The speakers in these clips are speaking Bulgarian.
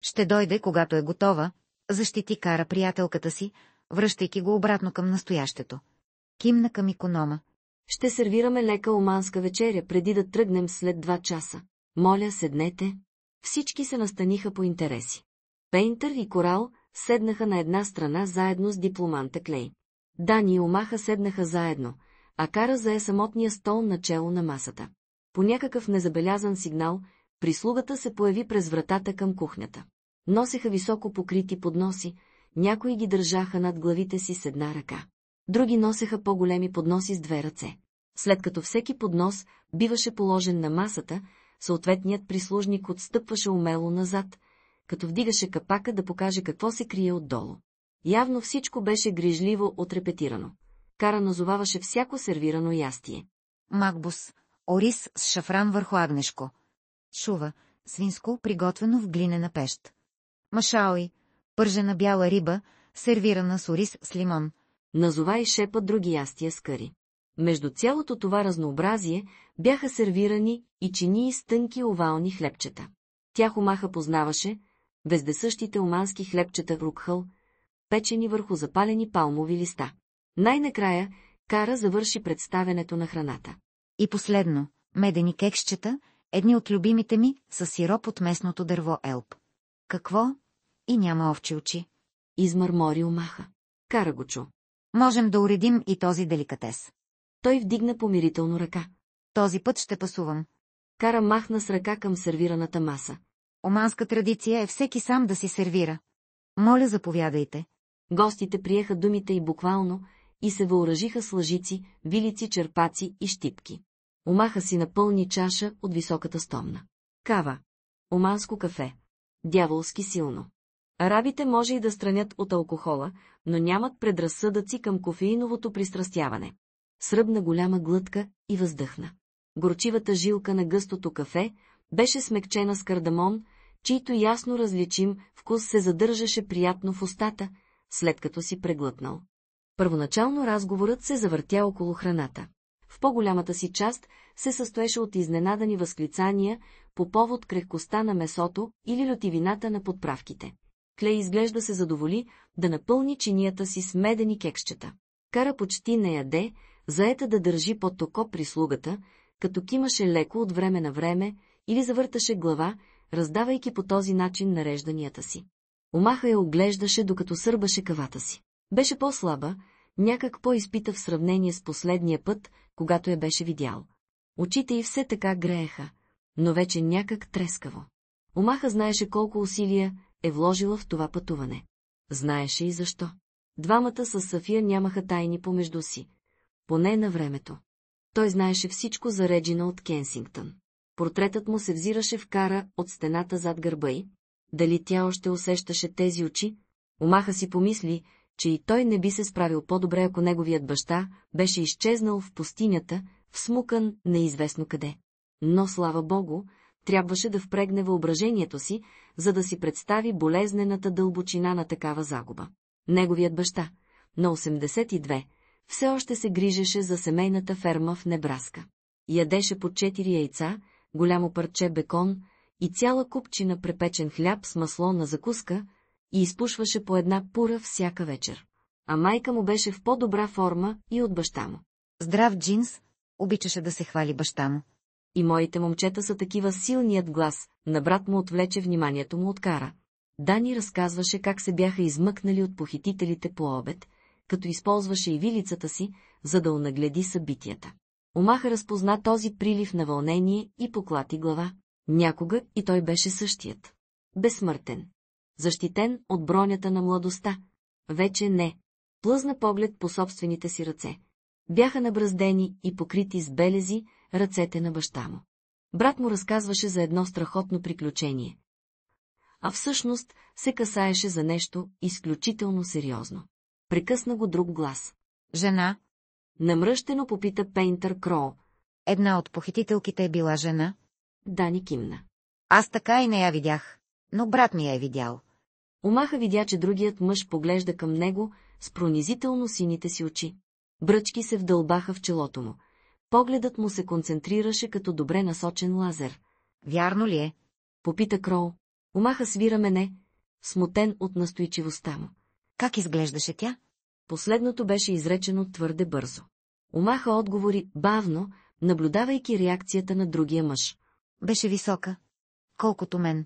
Ще дойде, когато е готова, защити Кара приятелката си, връщайки го обратно към настоящето. Кимна към иконома. Ще сервираме лека оманска вечеря, преди да тръгнем след 2 часа. Моля, седнете. Всички се настаниха по интереси. Пейнтър и Корал седнаха на една страна заедно с дипломанта Клей. Дани и Омаха седнаха заедно, а Кара зае самотния стол начело на масата. По някакъв незабелязан сигнал, прислугата се появи през вратата към кухнята. Носеха високо покрити подноси, някои ги държаха над главите си с една ръка. Други носеха по-големи подноси с 2 ръце. След като всеки поднос биваше положен на масата, съответният прислужник отстъпваше умело назад, като вдигаше капака да покаже какво се крие отдолу. Явно всичко беше грижливо отрепетирано. Кара назоваваше всяко сервирано ястие. Макбус, ориз с шафран върху агнешко. Шува, свинско, приготвено в глинена пещ. Машаой, пържена бяла риба, сервирана с ориз с лимон. Назова и шепа други ястия с кари. Между цялото това разнообразие бяха сервирани и чинии с тънки овални хлебчета. Тях Омаха познаваше, вездесъщите омански хлебчета рукхъл, печени върху запалени палмови листа. Най-накрая Кара завърши представенето на храната. И последно, медени кексчета, едни от любимите ми, с сироп от местното дърво елп. Какво? И няма овчи очи. Измърмори Омаха. Кара го чу. Можем да уредим и този деликатес. Той вдигна помирително ръка. Този път ще пасувам. Кара махна с ръка към сервираната маса. Оманска традиция е всеки сам да си сервира. Моля, заповядайте. Гостите приеха думите й буквално и се въоръжиха с лъжици, вилици, черпаци и щипки. Омаха си напълни чаша от високата стомна. Кава. Оманско кафе. Дяволски силно. Арабите може и да странят от алкохола, но нямат предразсъдъци към кофеиновото пристрастяване. Сръбна голяма глътка и въздъхна. Горчивата жилка на гъстото кафе беше смекчена с кардамон, чийто ясно различим вкус се задържаше приятно в устата, след като си преглътнал. Първоначално разговорът се завъртя около храната. В по-голямата си част се състоеше от изненадани възклицания по повод крехкостта на месото или лютивината на подправките. Клей изглежда се задоволи да напълни чинията си с медени кексчета. Кара почти не яде, заета да държи под око прислугата, като кимаше леко от време на време или завърташе глава, раздавайки по този начин нарежданията си. Омаха я оглеждаше, докато сърбаше кавата си. Беше по-слаба, някак по-изпита в сравнение с последния път, когато я беше видял. Очите й все така грееха, но вече някак трескаво. Омаха знаеше колко усилия е вложила в това пътуване. Знаеше и защо. Двамата с Сафия нямаха тайни помежду си. Поне на времето. Той знаеше всичко за Реджиналд Кенсингтън. Портретът му се взираше в Кара от стената зад гърба й. Дали тя още усещаше тези очи? Омаха си помисли, че и той не би се справил по-добре, ако неговият баща беше изчезнал в пустинята, всмукан неизвестно къде. Но, слава богу, трябваше да впрегне въображението си, за да си представи болезнената дълбочина на такава загуба. Неговият баща, на 82, все още се грижеше за семейната ферма в Небраска. Ядеше по 4 яйца, голямо парче бекон и цяла купчина препечен хляб с масло на закуска и изпушваше по една пура всяка вечер. А майка му беше в по-добра форма и от баща му. Здрав джинс, обичаше да се хвали баща му. И моите момчета са такива, силният глас на брат му отвлече вниманието му от Кара. Дани разказваше как се бяха измъкнали от похитителите по обед, като използваше и вилицата си, за да онагледи събитията. Омаха разпозна този прилив на вълнение и поклати глава. Някога и той беше същият. Безсмъртен. Защитен от бронята на младостта. Вече не. Плъзна поглед по собствените си ръце. Бяха набраздени и покрити с белези ръцете на баща му. Брат му разказваше за едно страхотно приключение. А всъщност се касаеше за нещо изключително сериозно. Прекъсна го друг глас. Жена? Намръщено попита Пейнтър Кроу. Една от похитителките е била жена? Дани кимна. Аз така и не я видях, но брат ми я е видял. Омаха видя, че другият мъж поглежда към него с пронизително сините си очи. Бръчки се вдълбаха в челото му. Погледът му се концентрираше като добре насочен лазер. Вярно ли е? Попита Кроу. Омаха свира мене, смутен от настойчивостта му. Как изглеждаше тя? Последното беше изречено твърде бързо. Омаха отговори бавно, наблюдавайки реакцията на другия мъж. Беше висока, колкото мен.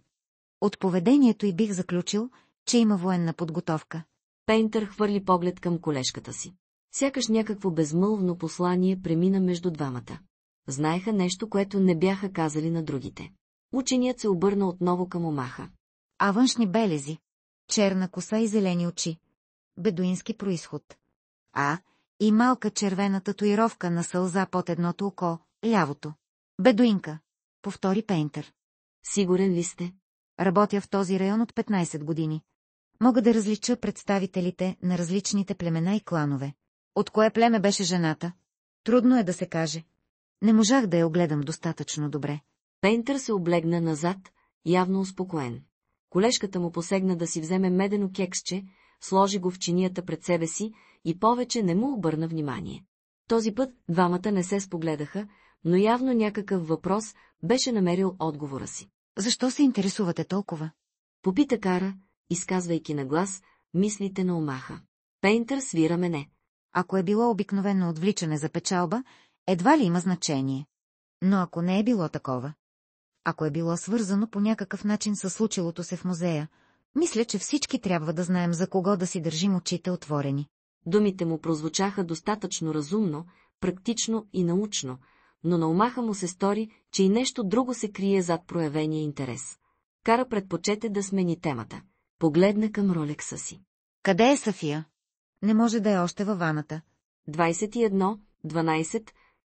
От поведението й бих заключил, че има военна подготовка. Пейнтър хвърли поглед към колежката си. Сякаш някакво безмълвно послание премина между двамата. Знаеха нещо, което не бяха казали на другите. Ученият се обърна отново към Омаха. А външни белези, черна коса и зелени очи. Бедуински произход. И малка червена татуировка на сълза под едното око, лявото. Бедуинка, повтори Пейнтър. Сигурен ли сте? Работя в този район от 15 години. Мога да различа представителите на различните племена и кланове. От кое племе беше жената? Трудно е да се каже. Не можах да я огледам достатъчно добре. Пейнтър се облегна назад, явно успокоен. Колежката му посегна да си вземе медено кексче, сложи го в чинията пред себе си и повече не му обърна внимание. Този път двамата не се спогледаха, но явно някакъв въпрос беше намерил отговора си. Защо се интересувате толкова? Попита Кара, изказвайки на глас мислите на Омаха. Пейнтър свира мене. Ако е било обикновено отвличане за печалба, едва ли има значение. Но ако не е било такова, ако е било свързано по някакъв начин със случилото се в музея, мисля, че всички трябва да знаем за кого да си държим очите отворени. Думите му прозвучаха достатъчно разумно, практично и научно, но на Омаха му се стори, че и нещо друго се крие зад проявения интерес. Кара предпочете да смени темата. Погледна към ролекса си. Къде е Сафия? Не може да е още във ваната. 21:12.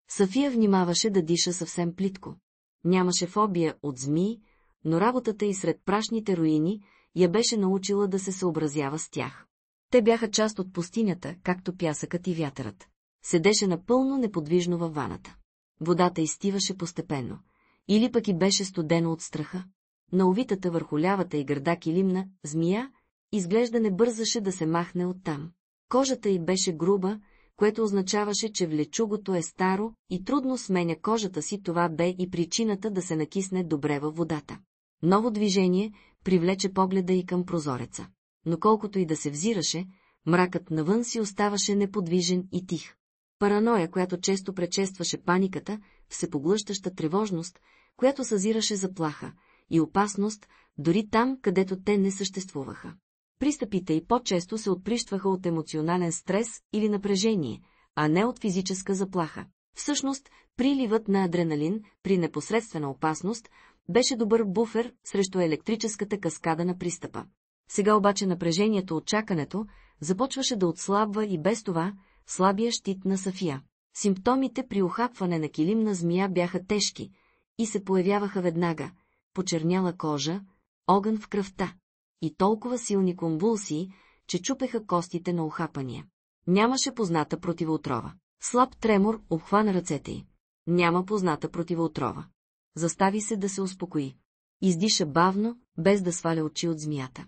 Сафия внимаваше да диша съвсем плитко. Нямаше фобия от змии, но работата й сред прашните руини я беше научила да се съобразява с тях. Те бяха част от пустинята, както пясъкът и вятърът. Седеше напълно неподвижно във ваната. Водата изстиваше постепенно. Или пък и беше студено от страха. На увитата върху лявата и гърда килимна змия изглежда не бързаше да се махне оттам. Кожата й беше груба, което означаваше, че влечугото е старо и трудно сменя кожата си, това бе и причината да се накисне добре във водата. Ново движение привлече погледа и към прозореца. Но колкото и да се взираше, мракът навън си оставаше неподвижен и тих. Параноя, която често предшестваше паниката, всепоглъщаща тревожност, която съзираше заплаха и опасност, дори там, където те не съществуваха. Пристъпите й по-често се отприщваха от емоционален стрес или напрежение, а не от физическа заплаха. Всъщност, приливът на адреналин при непосредствена опасност беше добър буфер срещу електрическата каскада на пристъпа. Сега обаче напрежението от чакането започваше да отслабва и без това слабия щит на Сафия. Симптомите при ухапване на килимна змия бяха тежки и се появяваха веднага: почерняла кожа, огън в кръвта и толкова силни конвулсии, че чупеха костите на ухапания. Нямаше позната противоотрова. Слаб тремор обхвана ръцете й. Няма позната противоотрова. Застави се да се успокои. Издиша бавно, без да сваля очи от змията.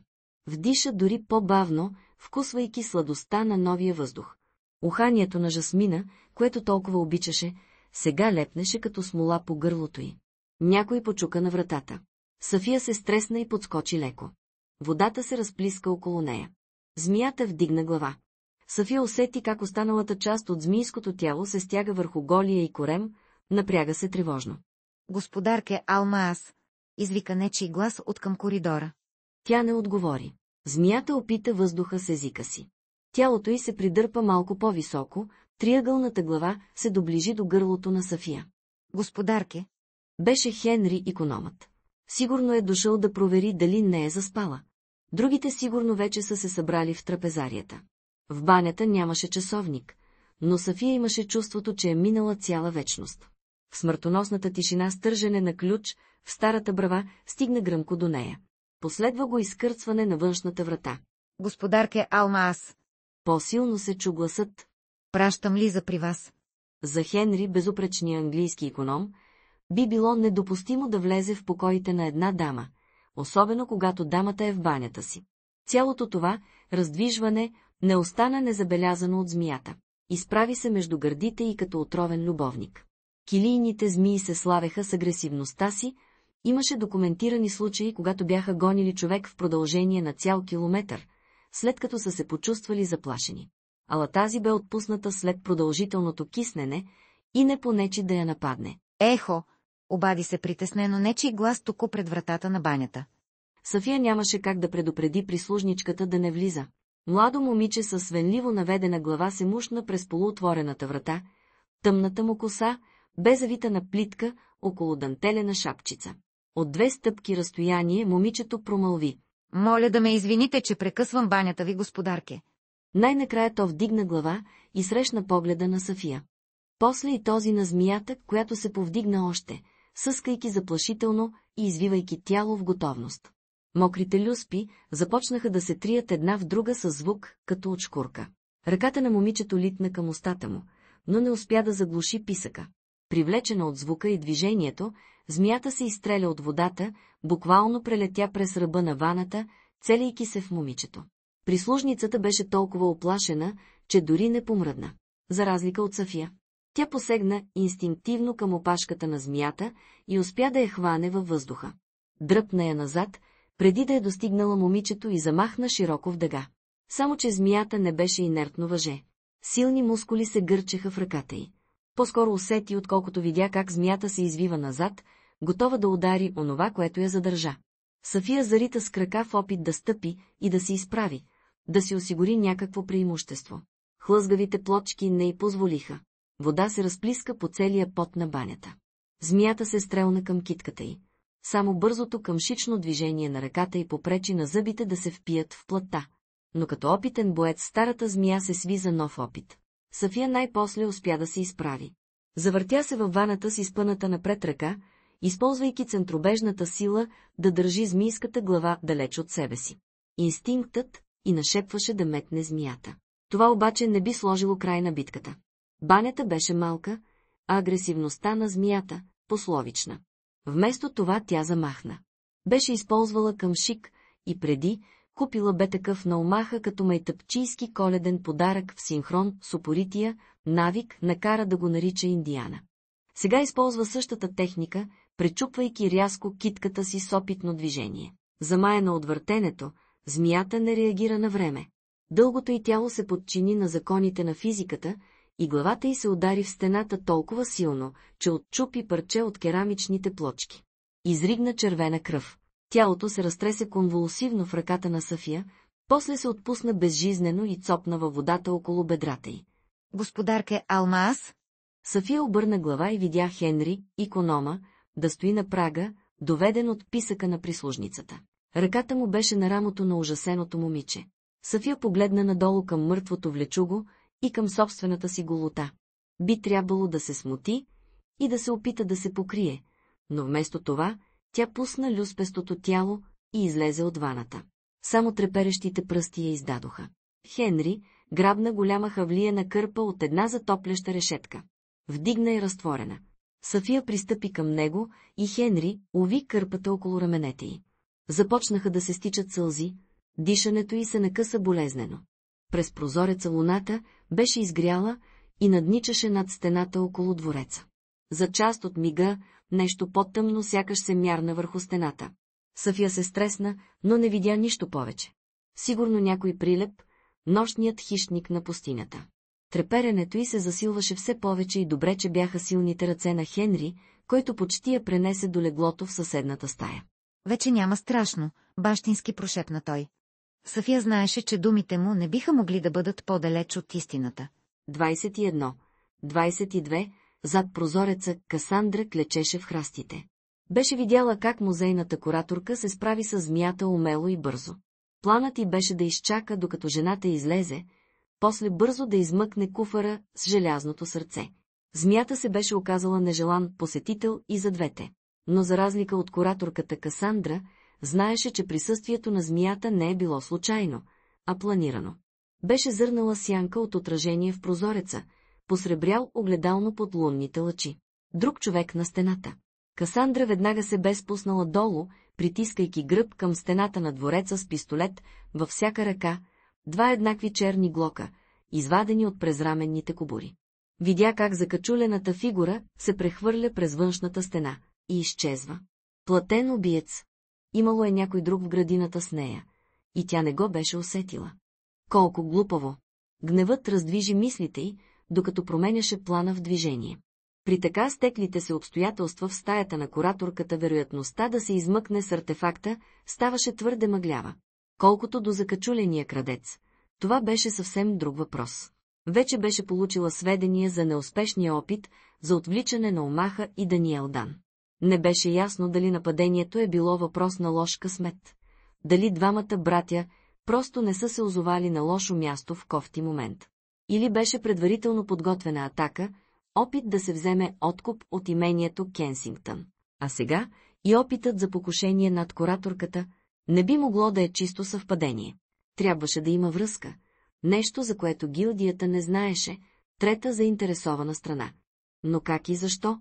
Вдиша дори по-бавно, вкусвайки сладостта на новия въздух. Уханието на жасмина, което толкова обичаше, сега лепнеше като смола по гърлото й. Някой почука на вратата. Сафия се стресна и подскочи леко. Водата се разплиска около нея. Змията вдигна глава. Сафия усети как останалата част от змийското тяло се стяга върху голия и корем, напряга се тревожно. Господарке Алмаас, извика нечий глас откъм коридора. Тя не отговори. Змията опита въздуха с езика си. Тялото й се придърпа малко по-високо, триъгълната глава се доближи до гърлото на Сафия. Господарке. Беше Хенри икономът. Сигурно е дошъл да провери дали не е заспала. Другите сигурно вече са се събрали в трапезарията. В банята нямаше часовник, но Сафия имаше чувството, че е минала цяла вечност. В смъртоносната тишина с тържене на ключ в старата брава стигна гръмко до нея. Последва го изкърцване на външната врата. Господарке Алмаас. По-силно се чу гласът. Пращам Лиза при вас. За Хенри, безупречния английски иконом, би било недопустимо да влезе в покоите на една дама, особено когато дамата е в банята си. Цялото това раздвижване не остана незабелязано от змията. Изправи се между гърдите и като отровен любовник. Килийните змии се славеха с агресивността си Имаше документирани случаи, когато бяха гонили човек в продължение на цял километър, след като са се почувствали заплашени. Ала тази бе отпусната след продължителното киснене и не понечи да я нападне. Ехо! Обади се притеснено нечий глас току пред вратата на банята. Сафия нямаше как да предупреди прислужничката да не влиза. Младо момиче със свенливо наведена глава се мушна през полуотворената врата, тъмната му коса бе завита на плитка около дантелена шапчица. От 2 стъпки разстояние момичето промълви. Моля да ме извините, че прекъсвам банята ви, господарке. Най-накрая то вдигна глава и срещна погледа на Сафия. После и този на змията, която се повдигна още, съскайки заплашително и извивайки тяло в готовност. Мокрите люспи започнаха да се трият една в друга със звук, като от шкурка. Ръката на момичето литна към устата му, но не успя да заглуши писъка. Привлечена от звука и движението, змията се изстреля от водата, буквално прелетя през ръба на ваната, целейки се в момичето. Прислужницата беше толкова оплашена, че дори не помръдна. За разлика от Сафия. Тя посегна инстинктивно към опашката на змията и успя да я хване във въздуха. Дръпна я назад, преди да е достигнала момичето и замахна широко в дъга. Само че змията не беше инертно въже. Силни мускули се гърчеха в ръката й. По-скоро усети, отколкото видя как змията се извива назад, готова да удари онова, което я задържа. Сафия зарита с крака в опит да стъпи и да се изправи, да си осигури някакво преимущество. Хлъзгавите плочки не й позволиха. Вода се разплиска по целия пот на банята. Змията се стрелна към китката й. Само бързото къмшично движение на ръката й попречи на зъбите да се впият в плътта. Но като опитен боец старата змия се сви за нов опит. Сафия най-после успя да се изправи. Завъртя се във ваната с изпъната напред ръка, използвайки центробежната сила да държи змийската глава далеч от себе си. Инстинктът и нашепваше да метне змията. Това обаче не би сложило край на битката. Банята беше малка, а агресивността на змията – пословична. Вместо това тя замахна. Беше използвала къмшик и преди купила бе такъв на омаха като майтъпчийски коледен подарък в синхрон с упорития навик накара да го нарича Индиана. Сега използва същата техника, пречупвайки рязко китката си с опитно движение. Замаяна от въртенето, змията не реагира на време. Дългото й тяло се подчини на законите на физиката и главата й се удари в стената толкова силно, че отчупи парче от керамичните плочки. Изригна червена кръв. Тялото се разтресе конвулсивно в ръката на Сафия, после се отпусна безжизнено и цопна във водата около бедрата й. Господарке Алмаз? Сафия обърна глава и видя Хенри, иконома, да стои на прага, доведен от писъка на прислужницата. Ръката му беше на рамото на ужасеното момиче. Сафия погледна надолу към мъртвото влечуго и към собствената си голота. Би трябвало да се смути и да се опита да се покрие, но вместо това тя пусна люспестото тяло и излезе от ваната. Само треперещите пръсти я издадоха. Хенри грабна голяма хавлиена кърпа от една затопляща решетка. Вдигна и разтворена. Сафия пристъпи към него и Хенри уви кърпата около раменете й. Започнаха да се стичат сълзи, дишането й се накъса болезнено. През прозореца луната беше изгряла и надничаше над стената около двореца. За част от мига нещо по-тъмно сякаш се мярна върху стената. Сафия се стресна, но не видя нищо повече. Сигурно някой прилеп, нощният хищник на пустинята. Треперенето й се засилваше все повече и добре, че бяха силните ръце на Хенри, който почти я пренесе до леглото в съседната стая. Вече няма страшно, бащински прошепна той. Сафия знаеше, че думите му не биха могли да бъдат по-далеч от истината. 21. 22. Зад прозореца Касандра клечеше в храстите. Беше видяла как музейната кураторка се справи с змията умело и бързо. Планът й беше да изчака, докато жената излезе, после бързо да измъкне куфара с желязното сърце. Змията се беше оказала нежелан посетител и за двете. Но за разлика от кураторката Касандра, знаеше, че присъствието на змията не е било случайно, а планирано. Беше зърнала сянка от отражение в прозореца, посребрял огледално под лунните лъчи. Друг човек на стената. Касандра веднага се бе спуснала долу, притискайки гръб към стената на двореца с пистолет във всяка ръка, 2 еднакви черни глока, извадени от презраменните кобури. Видя как закачулената фигура се прехвърля през външната стена и изчезва. Платен убиец. Имало е някой друг в градината с нея. И тя не го беше усетила. Колко глупаво! Гневът раздвижи мислите й, докато променяше плана в движение. При така стеклите се обстоятелства в стаята на кураторката вероятността да се измъкне с артефакта ставаше твърде мъглява. Колкото до закачуления крадец, това беше съвсем друг въпрос. Вече беше получила сведения за неуспешния опит за отвличане на Омаха и Даниел Дан. Не беше ясно дали нападението е било въпрос на лош късмет. Дали двамата братя просто не са се озовали на лошо място в кофти момент. Или беше предварително подготвена атака, опит да се вземе откуп от имението Кенсингтън. А сега и опитът за покушение над кураторката не би могло да е чисто съвпадение. Трябваше да има връзка. Нещо, за което гилдията не знаеше, трета заинтересована страна. Но как и защо?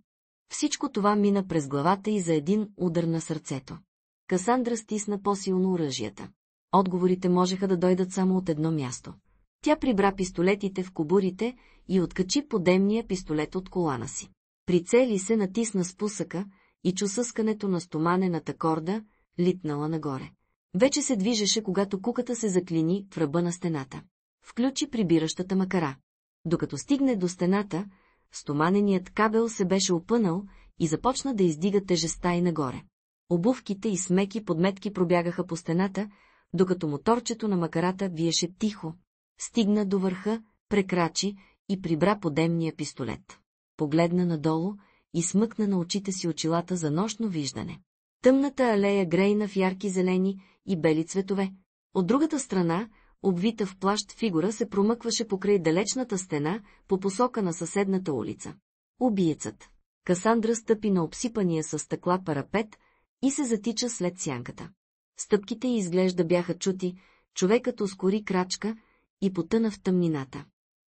Всичко това мина през главата и за един удар на сърцето. Касандра стисна по-силно оръжията. Отговорите можеха да дойдат само от едно място. Тя прибра пистолетите в кобурите и откачи подемния пистолет от колана си. Прицели се, натисна спусъка и чу съскането на стоманената корда, литнала нагоре. Вече се движеше, когато куката се заклини в ръба на стената. Включи прибиращата макара. Докато стигне до стената, стоманеният кабел се беше опънал и започна да издига тежестта и нагоре. Обувките и смеки подметки пробягаха по стената, докато моторчето на макарата виеше тихо. Стигна до върха, прекрачи и прибра подемния пистолет. Погледна надолу и смъкна на очите си очилата за нощно виждане. Тъмната алея грейна в ярки зелени и бели цветове. От другата страна, обвита в плащ фигура се промъкваше покрай далечната стена по посока на съседната улица. Убиецът. Касандра стъпи на обсипания със стъкла парапет и се затича след сянката. Стъпките й изглежда бяха чути, човекът ускори крачка и потъна в тъмнината.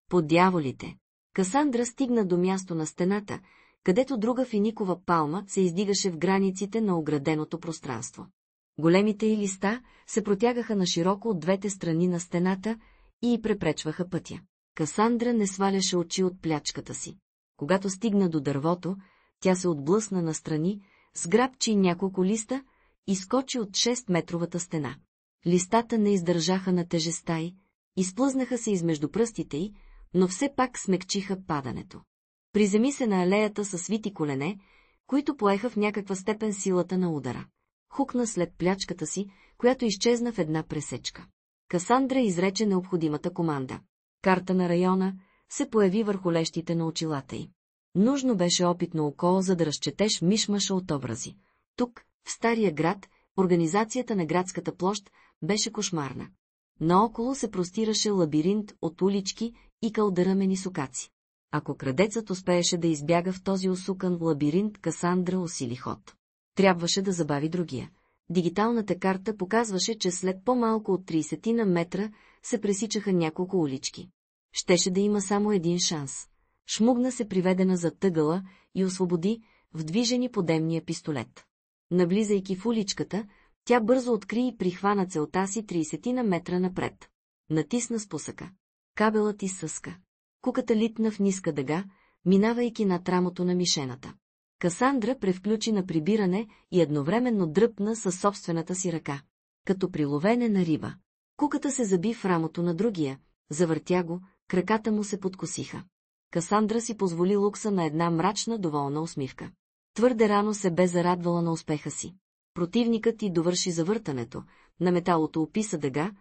По дяволите! Касандра стигна до място на стената, където друга финикова палма се издигаше в границите на ограденото пространство. Големите й листа се протягаха на широко от двете страни на стената и й препречваха пътя. Касандра не сваляше очи от плячката си. Когато стигна до дървото, тя се отблъсна настрани, сграбчи няколко листа и скочи от 6-метровата стена. Листата не издържаха на тежестта й, изплъзнаха се измежду пръстите й, но все пак смекчиха падането. Приземи се на алеята със свити колене, които поеха в някаква степен силата на удара. Хукна след плячката си, която изчезна в една пресечка. Касандра изрече необходимата команда. Карта на района се появи върху лещите на очилата й. Нужно беше опитно око, за да разчетеш мишмаша от образи. Тук, в стария град, организацията на градската площ беше кошмарна. Наоколо се простираше лабиринт от улички и кълдъръмени сукаци. Ако крадецът успееше да избяга в този усукан лабиринт, Касандра усили ход. Трябваше да забави другия. Дигиталната карта показваше, че след по-малко от 30 на метра се пресичаха няколко улички. Щеше да има само един шанс. Шмугна се приведена зад тъгъла и освободи в движени подемния пистолет. Навлизайки в уличката, тя бързо откри и прихвана целта си 30 на метра напред. Натисна спусъка. Кабелът изсъска. Куката литна в ниска дъга, минавайки над рамото на мишената. Касандра превключи на прибиране и едновременно дръпна със собствената си ръка. Като приловене на риба. Куката се заби в рамото на другия, завъртя го, краката му се подкосиха. Касандра си позволи лукса на една мрачна, доволна усмивка. Твърде рано се бе зарадвала на успеха си. Противникът й довърши завъртането, на металото описа дъга,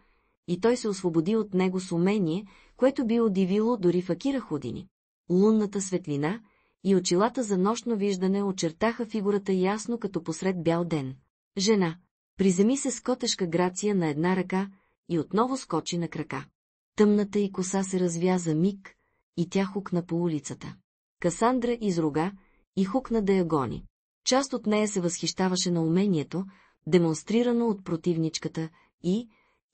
и той се освободи от него с умение, което би удивило дори Факира Худини. Лунната светлина и очилата за нощно виждане очертаха фигурата ясно като посред бял ден. Жена. Приземи се с котешка грация на една ръка и отново скочи на крака. Тъмната й коса се развя за миг и тя хукна по улицата. Касандра изруга и хукна да я гони. Част от нея се възхищаваше на умението, демонстрирано от противничката,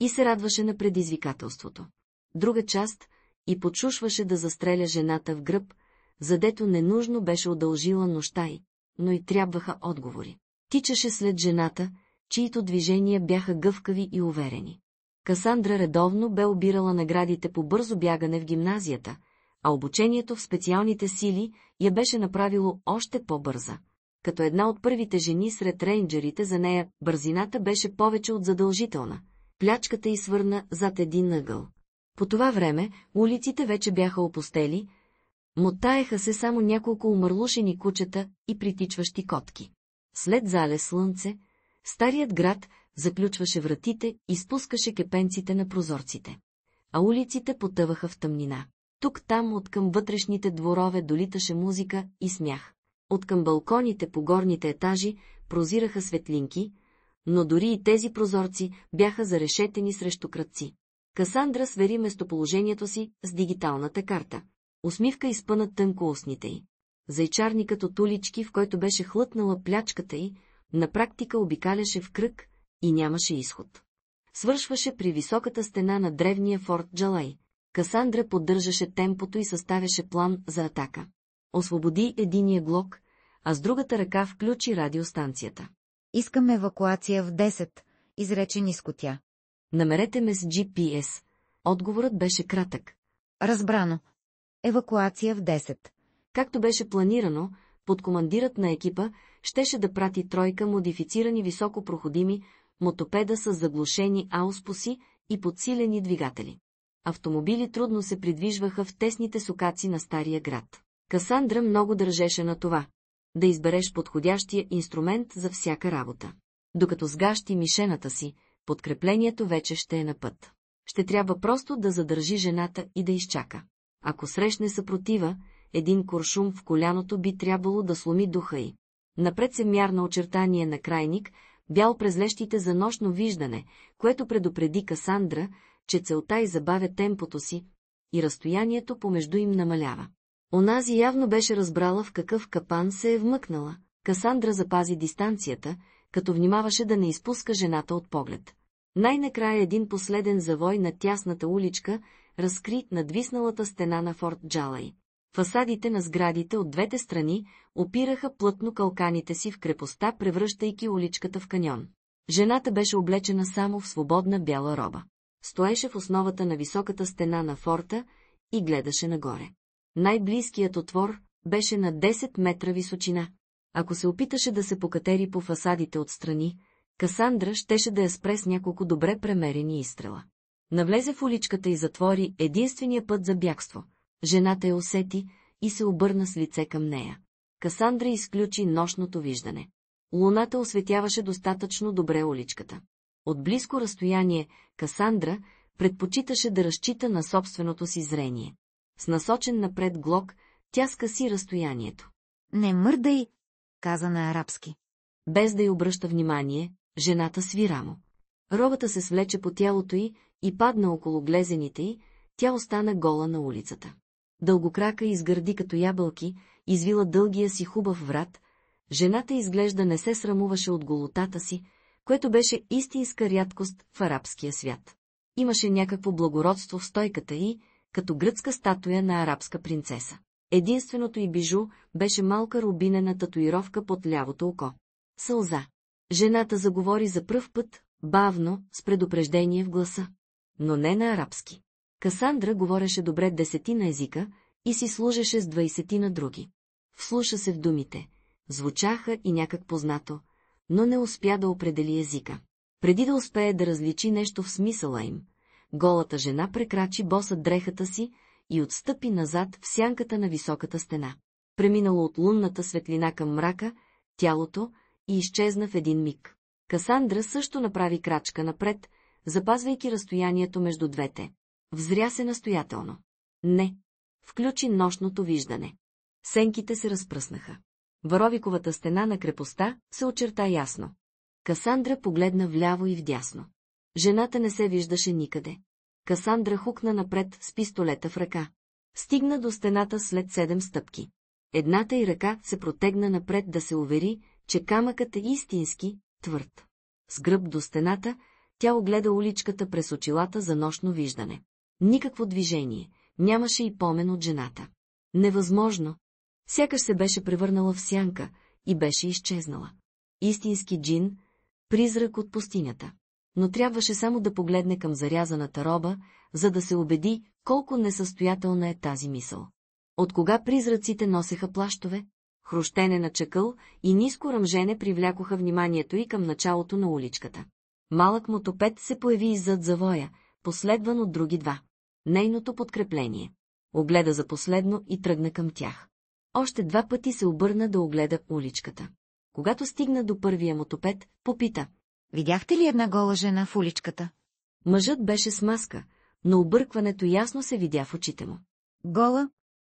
и се радваше на предизвикателството. Друга част и подшушваше да застреля жената в гръб, задето ненужно беше удължила нощта й, но и трябваха отговори. Тичаше след жената, чието движения бяха гъвкави и уверени. Касандра редовно бе обирала наградите по бързо бягане в гимназията, а обучението в специалните сили я беше направило още по-бърза. Като една от първите жени сред рейнджерите, за нея бързината беше повече от задължителна. Плячката й свърна зад един ъгъл. По това време улиците вече бяха опустели, мотаеха се само няколко умърлушени кучета и притичващи котки. След залез слънце, старият град заключваше вратите и спускаше кепенците на прозорците. А улиците потъваха в тъмнина. Тук-там откъм вътрешните дворове долиташе музика и смях. Откъм балконите по горните етажи прозираха светлинки, но дори и тези прозорци бяха зарешетени срещу крадци. Касандра свери местоположението си с дигиталната карта. Усмивка изпъна тънко устните й. Зайчарникът от улички, в който беше хлътнала плячката й, на практика обикаляше в кръг и нямаше изход. Свършваше при високата стена на древния форт Джалай. Касандра поддържаше темпото и съставяше план за атака. Освободи единия глок, а с другата ръка включи радиостанцията. Искам евакуация в 10, изрече ниско тя. Намерете ме с GPS. Отговорът беше кратък. Разбрано. Евакуация в 10. Както беше планирано, подкомандирът на екипа щеше да прати тройка модифицирани високопроходими мотопеда с заглушени ауспуси и подсилени двигатели. Автомобили трудно се придвижваха в тесните сокаци на стария град. Касандра много държеше на това – да избереш подходящия инструмент за всяка работа. Докато сгащи мишената си, подкреплението вече ще е на път. Ще трябва просто да задържи жената и да изчака. Ако срещне съпротива, един куршум в коляното би трябвало да сломи духа й. Напред се мярна очертание на крайник, бял през лещите за нощно виждане, което предупреди Касандра, че целта й забавя темпото си и разстоянието помежду им намалява. Онази явно беше разбрала в какъв капан се е вмъкнала. Касандра запази дистанцията, като внимаваше да не изпуска жената от поглед. Най-накрая един последен завой на тясната уличка разкри надвисналата стена на форт Джалай. Фасадите на сградите от двете страни опираха плътно калканите си в крепостта, превръщайки уличката в каньон. Жената беше облечена само в свободна бяла роба. Стоеше в основата на високата стена на форта и гледаше нагоре. Най-близкият отвор беше на 10 метра височина. Ако се опиташе да се покатери по фасадите отстрани, Касандра щеше да я спре с няколко добре премерени изстрела. Навлезе в уличката и затвори единствения път за бягство. Жената я усети и се обърна с лице към нея. Касандра изключи нощното виждане. Луната осветяваше достатъчно добре уличката. От близко разстояние Касандра предпочиташе да разчита на собственото си зрение. С насочен напред глок, тя скъси разстоянието. Не мърдай, каза на арабски. Без да й обръща внимание, жената сви рамо. Робата се свлече по тялото й и падна около глезените й, тя остана гола на улицата. Дългокрака изгърди като ябълки, извила дългия си хубав врат, жената изглежда не се срамуваше от голотата си, което беше истинска рядкост в арабския свят. Имаше някакво благородство в стойката й, като гръцка статуя на арабска принцеса. Единственото й бижу беше малка рубинена татуировка под лявото око. Сълза. Жената заговори за пръв път, бавно, с предупреждение в гласа. Но не на арабски. Касандра говореше добре 10 езика и си служеше с 20 други. Вслуша се в думите. Звучаха и някак познато, но не успя да определи езика. Преди да успее да различи нещо в смисъла им, голата жена прекрачи боса дрехата си и отстъпи назад в сянката на високата стена. Преминало от лунната светлина към мрака, тялото и изчезна в един миг. Касандра също направи крачка напред, запазвайки разстоянието между двете. Взря се настоятелно. Не. Включи нощното виждане. Сенките се разпръснаха. Варовиковата стена на крепостта се очерта ясно. Касандра погледна вляво и вдясно. Жената не се виждаше никъде. Касандра хукна напред с пистолета в ръка. Стигна до стената след 7 стъпки. Едната й ръка се протегна напред да се увери, че камъкът е истински, твърд. С гръб до стената, тя огледа уличката през очилата за нощно виждане. Никакво движение, нямаше и помен от жената. Невъзможно. Сякаш се беше превърнала в сянка и беше изчезнала. Истински джин, призрак от пустинята. Но трябваше само да погледне към зарязаната роба, за да се убеди колко несъстоятелна е тази мисъл. Откога призраците носеха плащове? хрущене на чакъл и ниско ръмжене привлякоха вниманието й към началото на уличката. Малък мотопед се появи иззад завоя, последван от други два. Нейното подкрепление. Огледа за последно и тръгна към тях. Още 2 пъти се обърна да огледа уличката. Когато стигна до първия мотопед, попита: Видяхте ли една гола жена в уличката? Мъжът беше с маска, но объркването ясно се видя в очите му. Гола?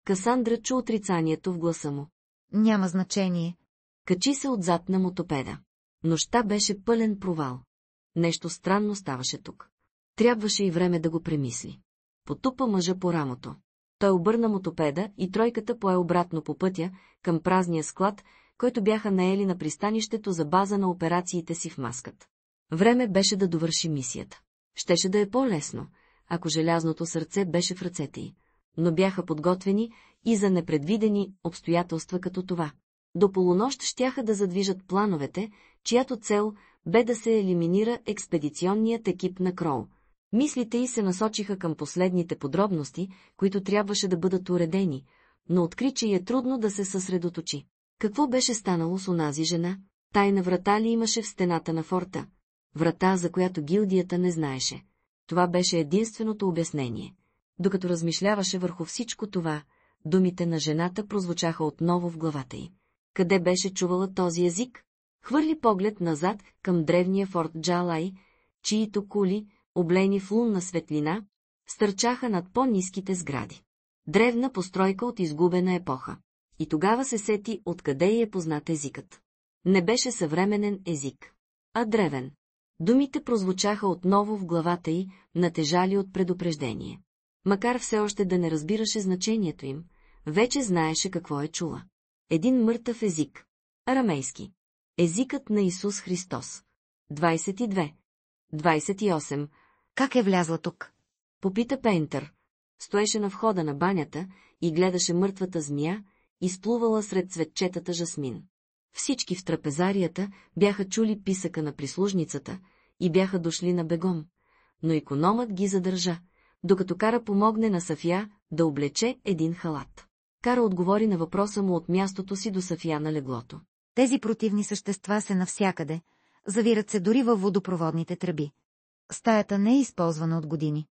Касандра чу отрицанието в гласа му. Няма значение. Качи се отзад на мотопеда. Нощта беше пълен провал. Нещо странно ставаше тук. Трябваше и време да го премисли. Потупа мъжа по рамото. Той обърна мотопеда и тройката пое обратно по пътя, към празния склад, който бяха наели на пристанището за база на операциите си в Маскат. Време беше да довърши мисията. Щеше да е по-лесно, ако желязното сърце беше в ръцете й, но бяха подготвени и за непредвидени обстоятелства като това. До полунощ щяха да задвижат плановете, чиято цел бе да се елиминира експедиционният екип на Кроу. Мислите й се насочиха към последните подробности, които трябваше да бъдат уредени, но откри, че й е трудно да се съсредоточи. Какво беше станало с онази жена? Тайна врата ли имаше в стената на форта? Врата, за която гилдията не знаеше. Това беше единственото обяснение. Докато размишляваше върху всичко това, думите на жената прозвучаха отново в главата й. Къде беше чувала този език? Хвърли поглед назад към древния форт Джалай, чиито кули, облени в лунна светлина, стърчаха над по-ниските сгради. Древна постройка от изгубена епоха. И тогава се сети, откъде й е познат езикът. Не беше съвременен език, а древен. Думите прозвучаха отново в главата й, натежали от предупреждение. Макар все още да не разбираше значението им, вече знаеше какво е чула. Един мъртъв език. Арамейски. Езикът на Исус Христос. 22. 28. Как е влязла тук? Попита Пейнтър. Стоеше на входа на банята и гледаше мъртвата змия, изплувала сред цветчетата жасмин. Всички в трапезарията бяха чули писъка на прислужницата и бяха дошли на бегом, но икономът ги задържа, докато Кара помогне на Сафия да облече един халат. Кара отговори на въпроса му от мястото си до Сафия на леглото. Тези противни същества са навсякъде, завират се дори във водопроводните тръби. Стаята не е използвана от години.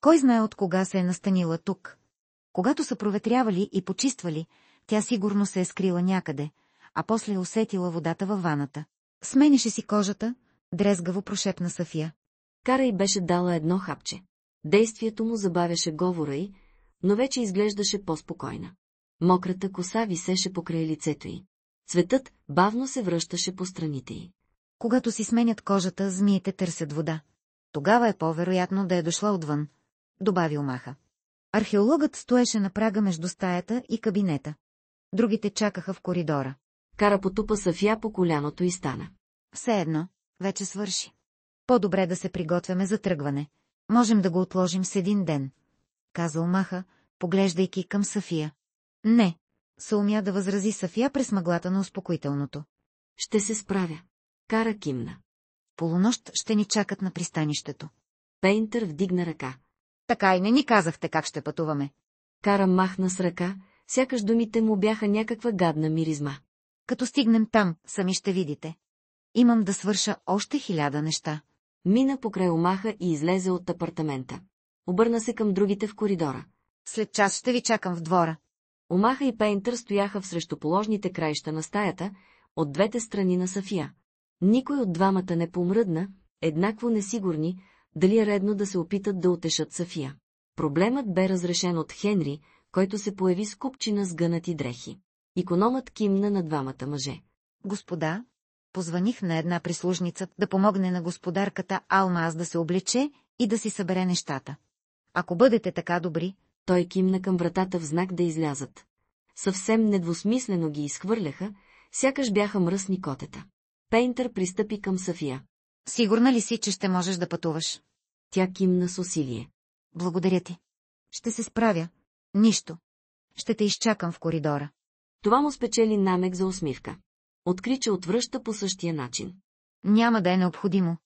Кой знае от кога се е настанила тук? Когато са проветрявали и почиствали, тя сигурно се е скрила някъде, а после е усетила водата във ваната. Сменяше си кожата, дрезгаво прошепна Сафия. Кара й беше дала едно хапче. Действието му забавяше говора й, но вече изглеждаше по-спокойна. Мократа коса висеше покрай лицето й. Цветът бавно се връщаше по страните й. Когато си сменят кожата, змиите търсят вода. Тогава е по-вероятно да е дошла отвън, добави Омаха. Археологът стоеше на прага между стаята и кабинета. Другите чакаха в коридора. Кара потупа Сафия по коляното и стана. Все едно, вече свърши. По-добре да се приготвяме за тръгване. Можем да го отложим с един ден, каза Омаха, поглеждайки към Сафия. Не, се умя да възрази Сафия през мъглата на успокоителното. Ще се справя. Кара кимна. Полунощ ще ни чакат на пристанището. Пейнтър вдигна ръка. Така и не ни казахте как ще пътуваме. Кара махна с ръка, сякаш думите му бяха някаква гадна миризма. Като стигнем там, сами ще видите. Имам да свърша още 1000 неща. Мина покрай Омаха и излезе от апартамента. Обърна се към другите в коридора. След час ще ви чакам в двора. Омаха и Пейнтър стояха в срещуположните краища на стаята, от двете страни на Сафия. Никой от двамата не помръдна, еднакво несигурни, дали е редно да се опитат да утешат Сафия. Проблемът бе разрешен от Хенри, който се появи с купчина с гънати дрехи. Икономът кимна на двамата мъже. Господа, позваних на една прислужница да помогне на господарката Алмаз да се облече и да си събере нещата. Ако бъдете така добри... Той кимна към вратата в знак да излязат. Съвсем недвусмислено ги изхвърляха, сякаш бяха мръсни котета. Пейнтър пристъпи към Сафия. Сигурна ли си, че ще можеш да пътуваш? Тя кимна с усилие. Благодаря ти. Ще се справя. Нищо. Ще те изчакам в коридора. Това му спечели намек за усмивка. Откри, че отвръща по същия начин. Няма да е необходимо,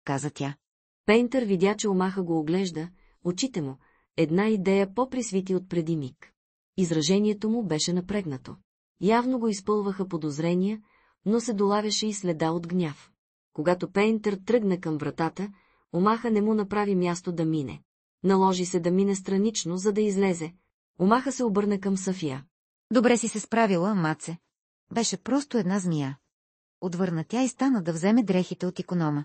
каза тя. Пейнтър видя, че Омаха го оглежда, очите му, една идея по-присвити от преди миг. Изражението му беше напрегнато. Явно го изпълваха подозрения, но се долавяше и следа от гняв. Когато Пейнтър тръгна към вратата, Омаха не му направи място да мине. Наложи се да мине странично, за да излезе. Омаха се обърна към Сафия. Добре си се справила, маце. Беше просто една змия. Отвърна тя и стана да вземе дрехите от иконома.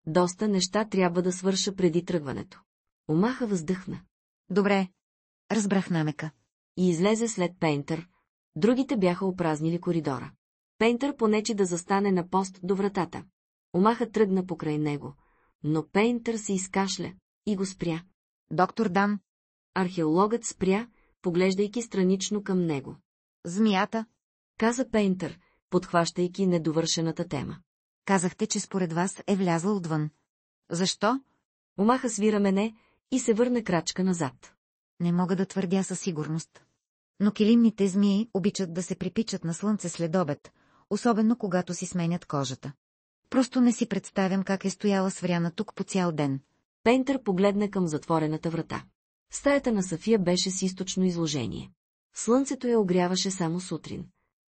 Доста неща трябва да свърша преди тръгването. Омаха въздъхна. Добре. Разбрах намека. И излезе след Пейнтър. Другите бяха опразнили коридора. Пейнтър понечи да застане на пост до вратата. Омаха тръгна покрай него, но Пейнтър се изкашля и го спря. Доктор Дан. Археологът спря, поглеждайки странично към него. Змията. Каза Пейнтър, подхващайки недовършената тема. Казахте, че според вас е влязла отвън. Защо? Омаха свира мене и се върна крачка назад. Не мога да твърдя със сигурност. Но килимните змии обичат да се припичат на слънце след обед, особено когато си сменят кожата. Просто не си представям как е стояла свряна тук по цял ден. Пейнтър погледна към затворената врата. Стаята на Сафия беше с източно изложение. Слънцето я огряваше само сутрин.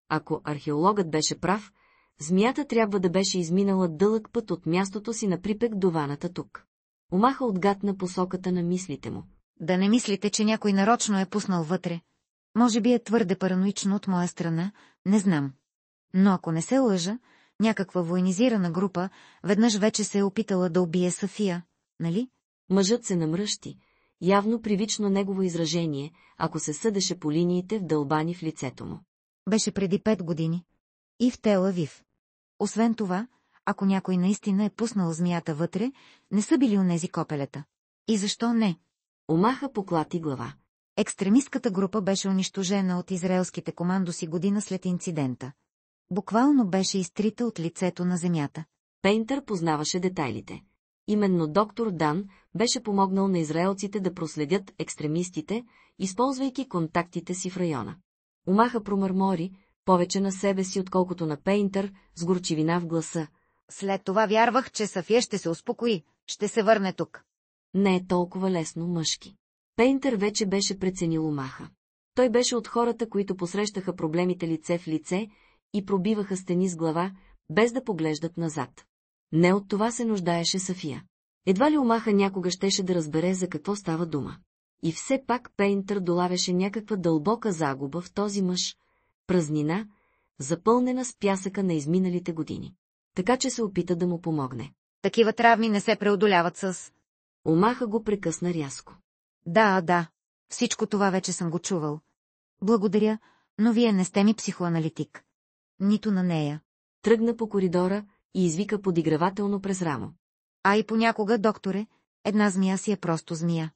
Ако археологът беше прав, змията трябва да беше изминала дълъг път от мястото си на припек до ваната тук. Омаха отгатна посоката на мислите му. Да не мислите, че някой нарочно е пуснал вътре. Може би е твърде параноично от моя страна, не знам. Но ако не се лъжа, някаква военизирана група веднъж вече се е опитала да убие Сафия, нали? Мъжът се намръщи, явно привично негово изражение, ако се съдеше по линиите вдълбани в лицето му. Беше преди 5 години. И в Тел Авив. Освен това, ако някой наистина е пуснал змията вътре, не са били онези копелета. И защо не? Омаха поклати глава. Екстремистката група беше унищожена от израелските командоси година след инцидента. Буквално беше изтрита от лицето на земята. Пейнтър познаваше детайлите. Именно доктор Дан беше помогнал на израелците да проследят екстремистите, използвайки контактите си в района. Омаха промърмори, повече на себе си, отколкото на Пейнтър, с горчивина в гласа. След това вярвах, че Сафия ще се успокои, ще се върне тук. Не е толкова лесно, мъжки. Пейнтър вече беше преценил Омаха. Той беше от хората, които посрещаха проблемите лице в лице и пробиваха стени с глава, без да поглеждат назад. Не от това се нуждаеше Сафия. Едва ли Омаха някога щеше да разбере за какво става дума. И все пак Пейнтър долавяше някаква дълбока загуба в този мъж, празнина, запълнена с пясъка на изминалите години. Така че се опита да му помогне. Такива травми не се преодоляват с... Омаха го прекъсна рязко. Да, всичко това вече съм го чувал. Благодаря, но вие не сте ми психоаналитик. Нито на нея. Тръгна по коридора и извика подигравателно през рамо. А и понякога, докторе, една змия си е просто змия.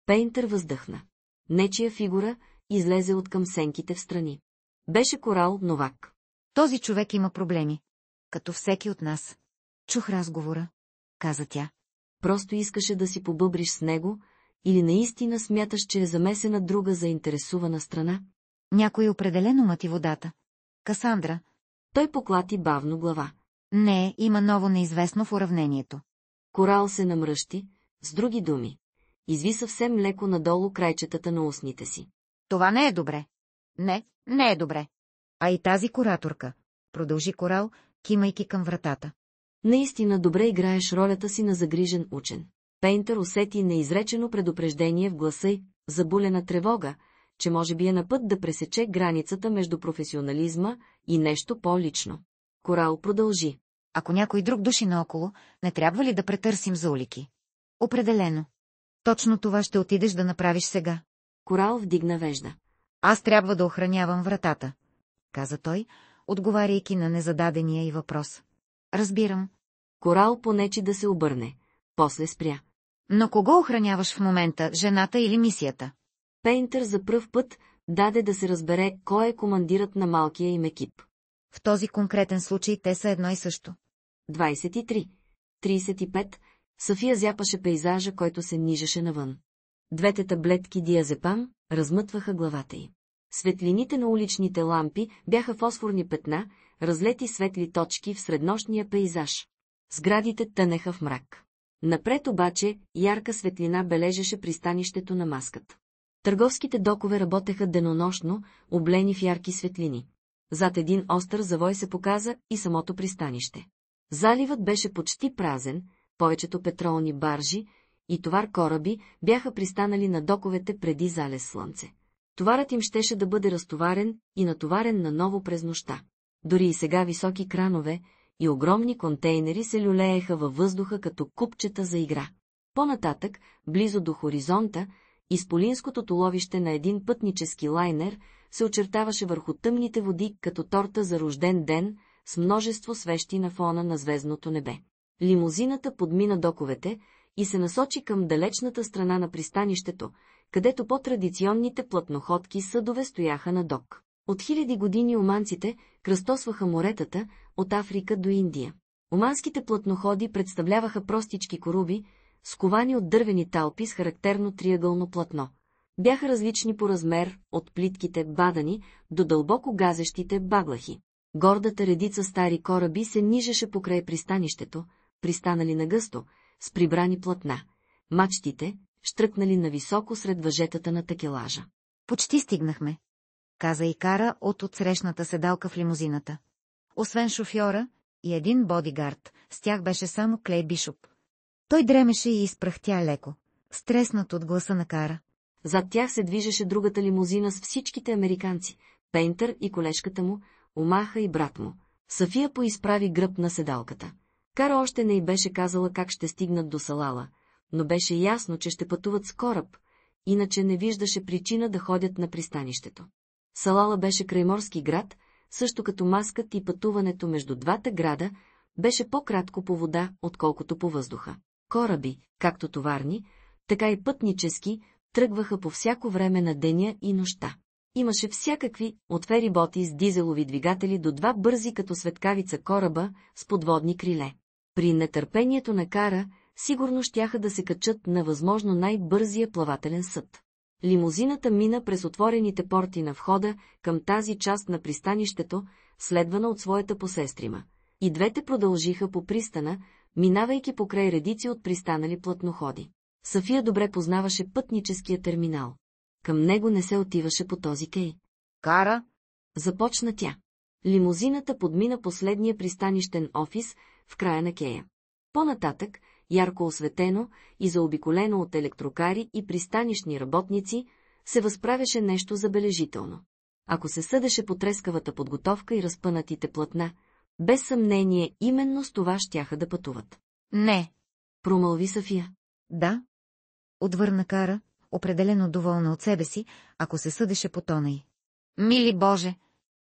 Пейнтър въздъхна. Нечия фигура излезе от към сенките встрани. Беше Корал Новак. Този човек има проблеми. Като всеки от нас. Чух разговора, каза тя. Просто искаше да си побъбриш с него, или наистина смяташ, че е замесена друга заинтересувана страна? Някой определено мъти водата. Касандра. Той поклати бавно глава. Не, има ново неизвестно в уравнението. Корал се намръщи, с други думи. Изви съвсем леко надолу крайчетата на устните си. Това не е добре. Не е добре. А и тази кураторка, продължи Корал, кимайки към вратата. Наистина добре играеш ролята си на загрижен учен. Пейнтър усети неизречено предупреждение в гласа й, забулена тревога, че може би е на път да пресече границата между професионализма и нещо по-лично. Корал продължи. Ако някой друг души наоколо, не трябва ли да претърсим за улики? Определено. Точно това ще отидеш да направиш сега. Корал вдигна вежда. Аз трябва да охранявам вратата, каза той, отговаряйки на незададения й въпрос. Разбирам. Корал понечи да се обърне, после спря. Но кого охраняваш в момента, жената или мисията? Пейнтър за пръв път даде да се разбере кой е командирът на малкия им екип. В този конкретен случай те са едно и също. 23. 35. Сафия зяпаше пейзажа, който се нижеше навън. Двете таблетки диазепам размътваха главата й. Светлините на уличните лампи бяха фосфорни петна, разлети светли точки в среднощния пейзаж. Сградите тънеха в мрак. Напред обаче ярка светлина бележеше пристанището на Маскат. Търговските докове работеха денонощно, облени в ярки светлини. Зад един остър завой се показа и самото пристанище. Заливът беше почти празен, повечето петролни баржи и товар кораби бяха пристанали на доковете преди залез слънце. Товарът им щеше да бъде разтоварен и натоварен наново през нощта. Дори и сега високи кранове и огромни контейнери се люлееха във въздуха като купчета за игра. По-нататък, близо до хоризонта, изполинското туловище на един пътнически лайнер се очертаваше върху тъмните води като торта за рожден ден с множество свещи на фона на звездното небе. Лимузината подмина доковете и се насочи към далечната страна на пристанището, където по-традиционните платноходки съдове стояха на док. От хиляди години оманците кръстосваха моретата от Африка до Индия. Оманските платноходи представляваха простички коруби, сковани от дървени талпи с характерно триъгълно платно. Бяха различни по размер, от плитките бадани до дълбоко газещите баглахи. Гордата редица стари кораби се нижеше покрай пристанището, пристанали нагъсто, с прибрани платна. Мачтите, щръкнали нависоко сред въжетата на такелажа. Почти стигнахме, каза и Кара от отсрещната седалка в лимузината. Освен шофьора и един бодигард, с тях беше само Клей Бишоп. Той дремеше и изпрахтя леко, стреснат от гласа на Кара. Зад тях се движеше другата лимузина с всичките американци, Пейнтър и колежката му, Омаха и брат му. Сафия поизправи гръб на седалката. Кара още не й беше казала как ще стигнат до Салала, но беше ясно, че ще пътуват с кораб, иначе не виждаше причина да ходят на пристанището. Салала беше крайморски град, също като Маскат, и пътуването между двата града беше по-кратко по вода, отколкото по въздуха. Кораби, както товарни, така и пътнически, тръгваха по всяко време на деня и нощта. Имаше всякакви, от фериботи с дизелови двигатели до два бързи като светкавица кораба с подводни криле. При нетърпението на Кара сигурно щяха да се качат на възможно най-бързия плавателен съд. Лимузината мина през отворените порти на входа към тази част на пристанището, следвана от своята посестрима. И двете продължиха по пристана, минавайки покрай редици от пристанали платноходи. Сафия добре познаваше пътническия терминал. Към него не се отиваше по този кей. Кара, започна тя. Лимузината подмина последния пристанищен офис в края на кея. По-нататък, ярко осветено и заобиколено от електрокари и пристанищни работници, се възправяше нещо забележително. Ако се съдеше по трескавата подготовка и разпънатите платна, без съмнение именно с това щяха да пътуват. Не, промълви Сафия. Да, отвърна Кара, определено доволна от себе си, ако се съдеше по тона й. Мили Боже!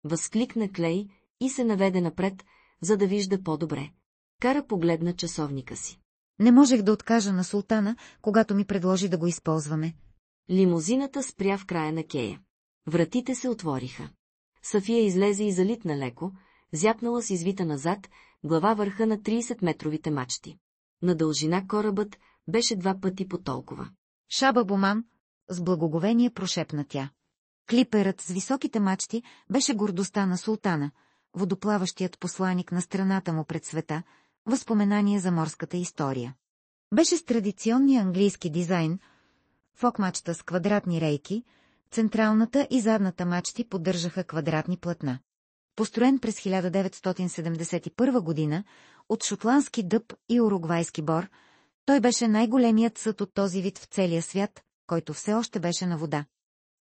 Възкликна Клей и се наведе напред, за да вижда по-добре. Кара погледна часовника си. Не можех да откажа на султана, когато ми предложи да го използваме. Лимузината спря в края на кея. Вратите се отвориха. Сафия излезе и залитна леко, зяпнала с извита назад, глава върха на 30-метровите мачти. На дължина корабът беше два пъти по толкова. Шаба Боман, с благоговение прошепна тя. Клиперът с високите мачти беше гордостта на султана, водоплаващият посланик на страната му пред света, възпоменание за морската история. Беше с традиционния английски дизайн, фок-мачта с квадратни рейки, централната и задната мачти поддържаха квадратни платна. Построен през 1971 година от шотландски дъб и уругвайски бор, той беше най-големият съд от този вид в целия свят, който все още беше на вода.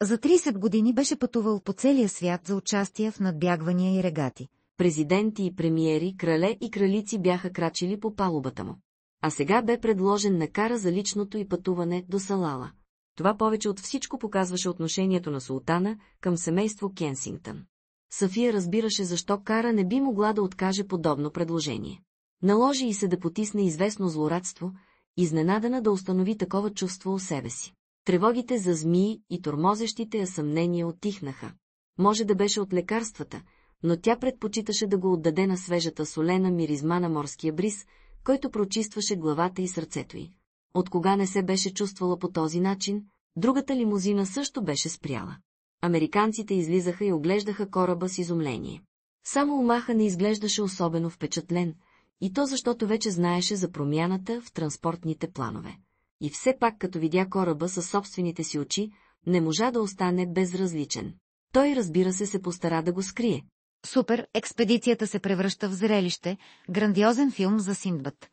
За 30 години беше пътувал по целия свят за участие в надбягвания и регати. Президенти и премиери, крале и кралици бяха крачили по палубата му. А сега бе предложен на Кара за личното и пътуване до Салала. Това повече от всичко показваше отношението на султана към семейство Кенсингтън. Сафия разбираше защо Кара не би могла да откаже подобно предложение. Наложи и се да потисне известно злорадство, изненадана да установи такова чувство у себе си. Тревогите за змии и тормозещите я съмнения отихнаха. Може да беше от лекарствата, но тя предпочиташе да го отдаде на свежата солена миризма на морския бриз, който прочистваше главата и сърцето й. От кога не се беше чувствала по този начин, другата лимузина също беше спряла. Американците излизаха и оглеждаха кораба с изумление. Само Омаха не изглеждаше особено впечатлен, и то защото вече знаеше за промяната в транспортните планове. И все пак, като видя кораба със собствените си очи, не можа да остане безразличен. Той, разбира се постара да го скрие. Супер, експедицията се превръща в зрелище, грандиозен филм за Синдбад.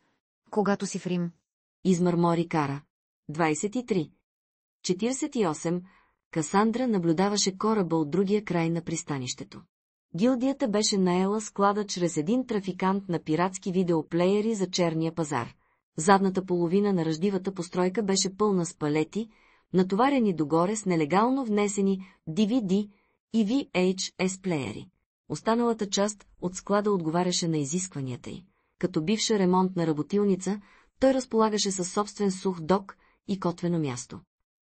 Когато си в Рим. Измърмори Кара. 23. 48. Касандра наблюдаваше кораба от другия край на пристанището. Гилдията беше наела склада чрез един трафикант на пиратски видеоплеери за черния пазар. Задната половина на ръждивата постройка беше пълна с палети, натоварени догоре с нелегално внесени DVD и VHS плеери. Останалата част от склада отговаряше на изискванията й. Като бивша ремонтна работилница, той разполагаше със собствен сух док и котвено място.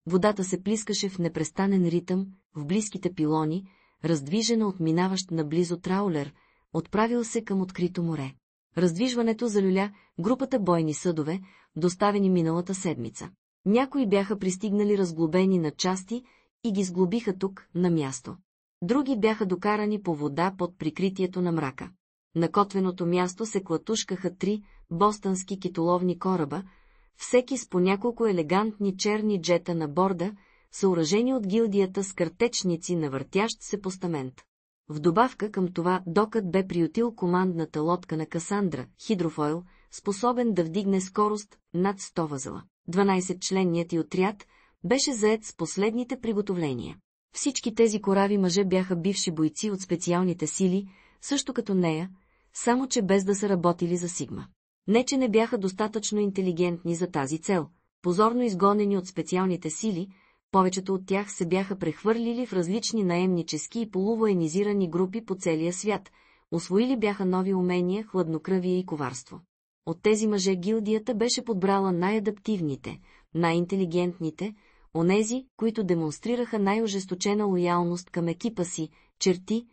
Водата се плискаше в непрестанен ритъм в близките пилони, раздвижена от минаващ наблизо траулер, отправил се към открито море. Раздвижването залюля групата бойни съдове, доставени миналата седмица. Някои бяха пристигнали разглобени на части и ги сглобиха тук, на място. Други бяха докарани по вода под прикритието на мрака. На котвеното място се клатушкаха 3 бостънски китоловни кораба, всеки с по няколко елегантни черни джета на борда, съоръжени от гилдията с картечници на въртящ се постамент. В добавка към това докът бе приютил командната лодка на Касандра, хидрофойл, способен да вдигне скорост над 100 възела. 12-членният й отряд беше заед с последните приготовления. Всички тези корави мъже бяха бивши бойци от специалните сили, също като нея, само че без да са работили за Сигма. Не, че не бяха достатъчно интелигентни за тази цел, позорно изгонени от специалните сили, повечето от тях се бяха прехвърлили в различни наемнически и полувоенизирани групи по целия свят, усвоили бяха нови умения, хладнокръвие и коварство. От тези мъже гилдията беше подбрала най-адаптивните, най-интелигентните, онези, които демонстрираха най-ожесточена лоялност към екипа си, черти,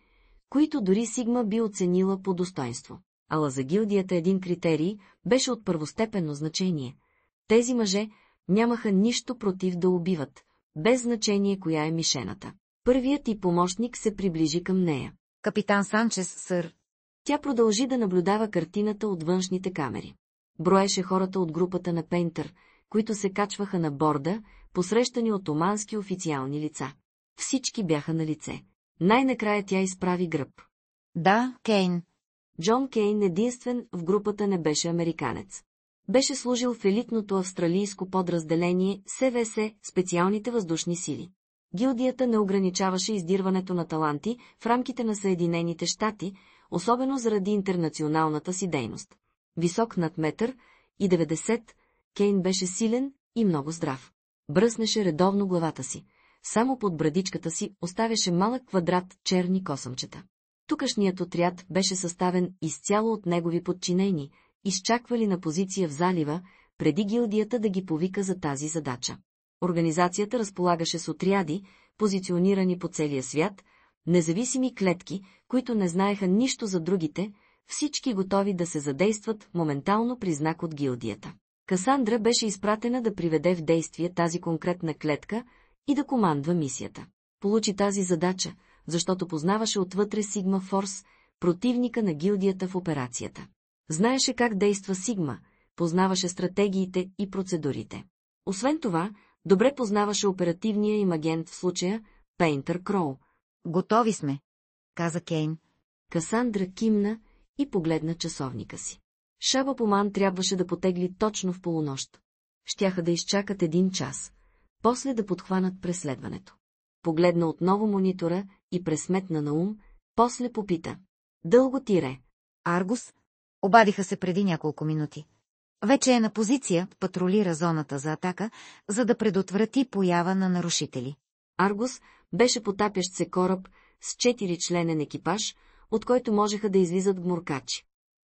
които дори Сигма би оценила по достоинство. Ала за гилдията един критерий беше от първостепенно значение. Тези мъже нямаха нищо против да убиват, без значение коя е мишената. Първият и помощник се приближи към нея. Капитан Санчес, сър. Тя продължи да наблюдава картината от външните камери. Броеше хората от групата на Пейнтър, които се качваха на борда, посрещани от омански официални лица. Всички бяха на лице. Най-накрая тя изправи гръб. Да, Кейн. Джон Кейн единствен в групата не беше американец. Беше служил в елитното австралийско подразделение СВС, специалните въздушни сили. Гилдията не ограничаваше издирването на таланти в рамките на Съединените щати, особено заради интернационалната си дейност. Висок над 1,90 м, Кейн беше силен и много здрав. Бръснеше редовно главата си. Само под брадичката си оставяше малък квадрат черни косъмчета. Тукашният отряд беше съставен изцяло от негови подчинени, изчаквали на позиция в залива, преди гилдията да ги повика за тази задача. Организацията разполагаше с отряди, позиционирани по целия свят, независими клетки, които не знаеха нищо за другите, всички готови да се задействат моментално при знак от гилдията. Касандра беше изпратена да приведе в действие тази конкретна клетка и да командва мисията. Получи тази задача, защото познаваше отвътре Сигма Форс, противника на гилдията в операцията. Знаеше как действа Сигма, познаваше стратегиите и процедурите. Освен това, добре познаваше оперативния им агент в случая, Пейнтър Кроу. Готови сме, каза Кейн. Касандра кимна и погледна часовника си. Шаба Поман трябваше да потегли точно в полунощ. Щяха да изчакат 1 час, после да подхванат преследването. Погледна отново монитора и пресметна на ум, после попита. Дълго тире. Аргус? Обадиха се преди няколко минути. Вече е на позиция, патрулира зоната за атака, за да предотврати поява на нарушители. Аргус беше потапящ се кораб с 4-членен екипаж, от който можеха да излизат гмуркачи.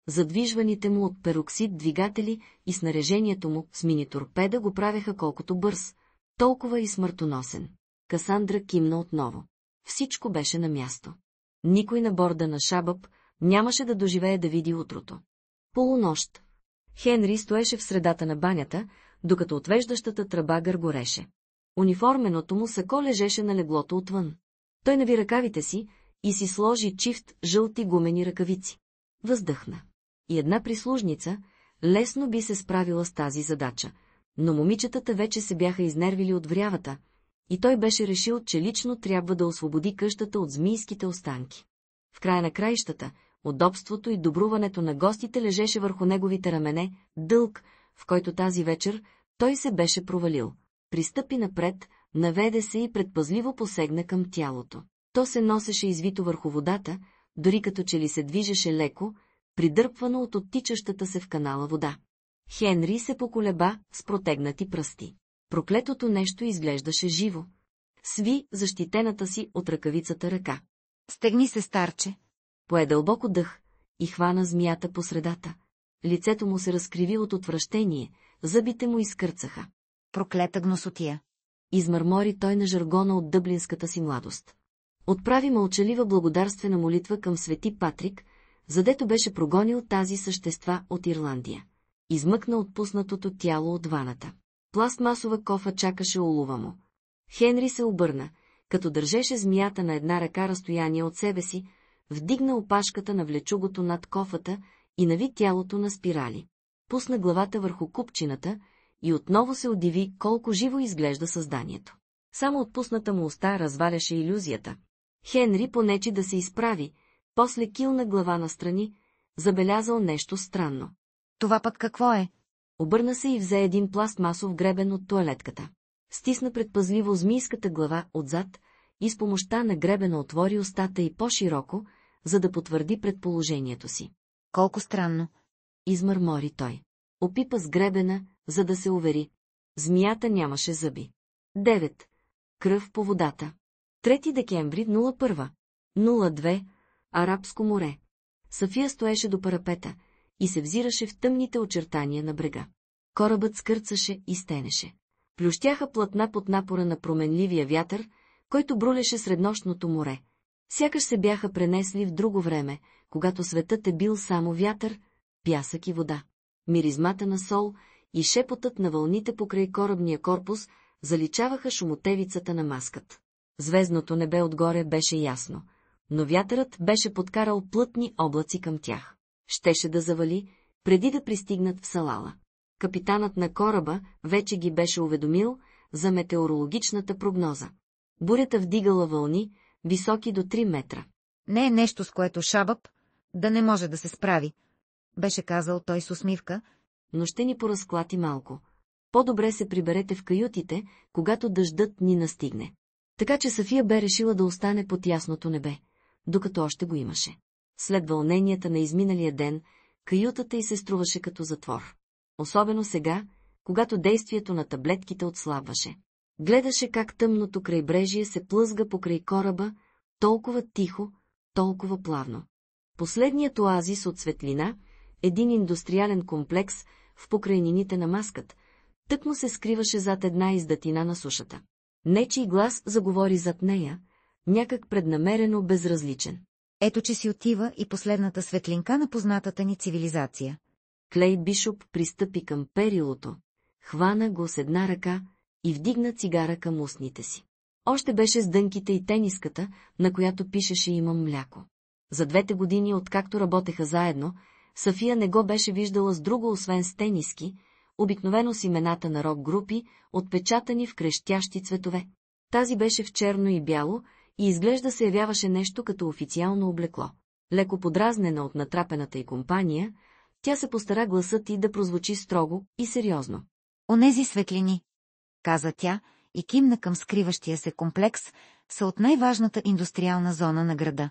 Задвижваните му от пероксид двигатели и снаряжението му с мини-торпеда го правеха колкото бърз, толкова и смъртоносен. Касандра кимна отново. Всичко беше на място. Никой на борда на Шабъб нямаше да доживее да види утрото. Полунощ. Хенри стоеше в средата на банята, докато отвеждащата тръба гъргореше. Униформеното му сако лежеше на леглото отвън. Той нави ръкавите си и си сложи чифт жълти гумени ръкавици. Въздъхна. И една прислужница лесно би се справила с тази задача, но момичетата вече се бяха изнервили от врявата, и той беше решил, че лично трябва да освободи къщата от змийските останки. В края на краищата, удобството и добруването на гостите лежеше върху неговите рамене, дълг, в който тази вечер той се беше провалил. Пристъпи напред, наведе се и предпазливо посегна към тялото. То се носеше извито върху водата, дори като че ли се движеше леко, придърпвано от оттичащата се в канала вода. Хенри се поколеба с протегнати пръсти. Проклетото нещо изглеждаше живо. Сви защитената си от ръкавицата ръка. Стегни се, старче. Пое дълбоко дъх и хвана змията по средата. Лицето му се разкриви от отвращение, зъбите му изкърцаха. Проклета гносотия. Измърмори той на жаргона от дъблинската си младост. Отправи мълчалива благодарствена молитва към свети Патрик, задето беше прогонил тази същества от Ирландия. Измъкна отпуснатото тяло от ваната. Пластмасова кофа чакаше улова му. Хенри се обърна, като държеше змията на една ръка разстояние от себе си, вдигна опашката на влечугото над кофата и нави тялото на спирали. Пусна главата върху купчината и отново се удиви колко живо изглежда създанието. Само отпусната му уста разваляше илюзията. Хенри понечи да се изправи, после килна глава настрани, забелязал нещо странно. Това пък какво е? Обърна се и взе един пластмасов гребен от тоалетката. Стисна предпазливо змийската глава отзад и с помощта на гребена отвори устата й по-широко, за да потвърди предположението си. Колко странно. Измърмори той. Опипа с гребена, за да се увери. Змията нямаше зъби. 9. Кръв по водата. 3 декември 01. 02. Арабско море. Сафия стоеше до парапета и се взираше в тъмните очертания на брега. Корабът скърцаше и стенеше. Плющяха платна под напора на променливия вятър, който брулеше среднощното море. Сякаш се бяха пренесли в друго време, когато светът е бил само вятър, пясък и вода. Миризмата на сол и шепотът на вълните покрай корабния корпус заличаваха шумотевицата на маскът. Звездното небе отгоре беше ясно, но вятърът беше подкарал плътни облаци към тях. Щеше да завали, преди да пристигнат в Салала. Капитанът на кораба вече ги беше уведомил за метеорологичната прогноза. Бурята вдигала вълни, високи до 3 метра. Не е нещо, с което Шабъб да не може да се справи, беше казал той с усмивка, но ще ни поразклати малко. По-добре се приберете в каютите, когато дъждът ни настигне. Така че Сафия бе решила да остане под ясното небе, докато още го имаше. След вълненията на изминалия ден, каютата й се струваше като затвор. Особено сега, когато действието на таблетките отслабваше. Гледаше как тъмното крайбрежие се плъзга покрай кораба, толкова тихо, толкова плавно. Последният оазис от светлина, един индустриален комплекс в покрайнините на маскът, тъкмо се скриваше зад една издатина на сушата. Нечий глас заговори зад нея, някак преднамерено безразличен. Ето, че си отива и последната светлинка на познатата ни цивилизация. Клей Бишоп пристъпи към перилото, хвана го с една ръка и вдигна цигара към устните си. Още беше с дънките и тениската, на която пишеше «Имам мляко». За 2 години, откакто работеха заедно, Сафия не го беше виждала с друго, освен с тениски, обикновено с имената на рок-групи, отпечатани в крещящи цветове. Тази беше в черно и бяло и изглежда се явяваше нещо като официално облекло. Леко подразнена от натрапената й компания, тя се постара гласът й да прозвучи строго и сериозно. Онези светлини, каза тя и кимна към скриващия се комплекс, са от най-важната индустриална зона на града.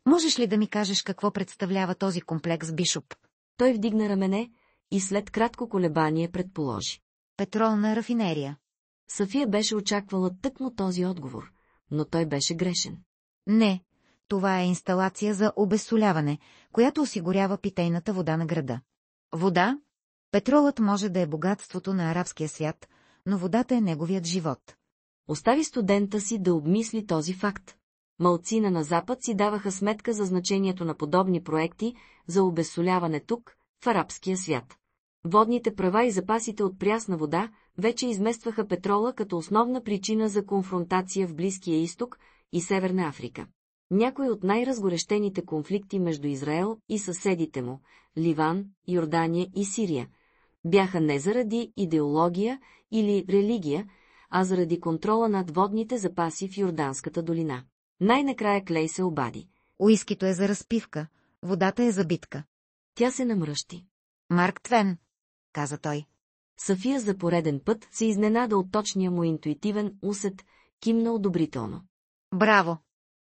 Можеш ли да ми кажеш какво представлява този комплекс, Бишоп? Той вдигна рамене и след кратко колебание предположи. Петролна рафинерия. Сафия беше очаквала тъкмо този отговор, но той беше грешен. Не, това е инсталация за обезсоляване, която осигурява питейната вода на града. Вода? Петролът може да е богатството на арабския свят, но водата е неговият живот. Остави студента си да обмисли този факт. Малцина на Запад си даваха сметка за значението на подобни проекти за обезсоляване тук, в арабския свят. Водните права и запасите от прясна вода вече изместваха петрола като основна причина за конфронтация в Близкия изток и Северна Африка. Някои от най-разгорещените конфликти между Израел и съседите му, Ливан, Йордания и Сирия, бяха не заради идеология или религия, а заради контрола над водните запаси в Йорданската долина. Най-накрая Клей се обади. Уискито е за разпивка, водата е за битка. Тя се намръщи. Марк Твен, каза той. Сафия за пореден път се изненада от точния му интуитивен усет, кимна одобрително. Браво!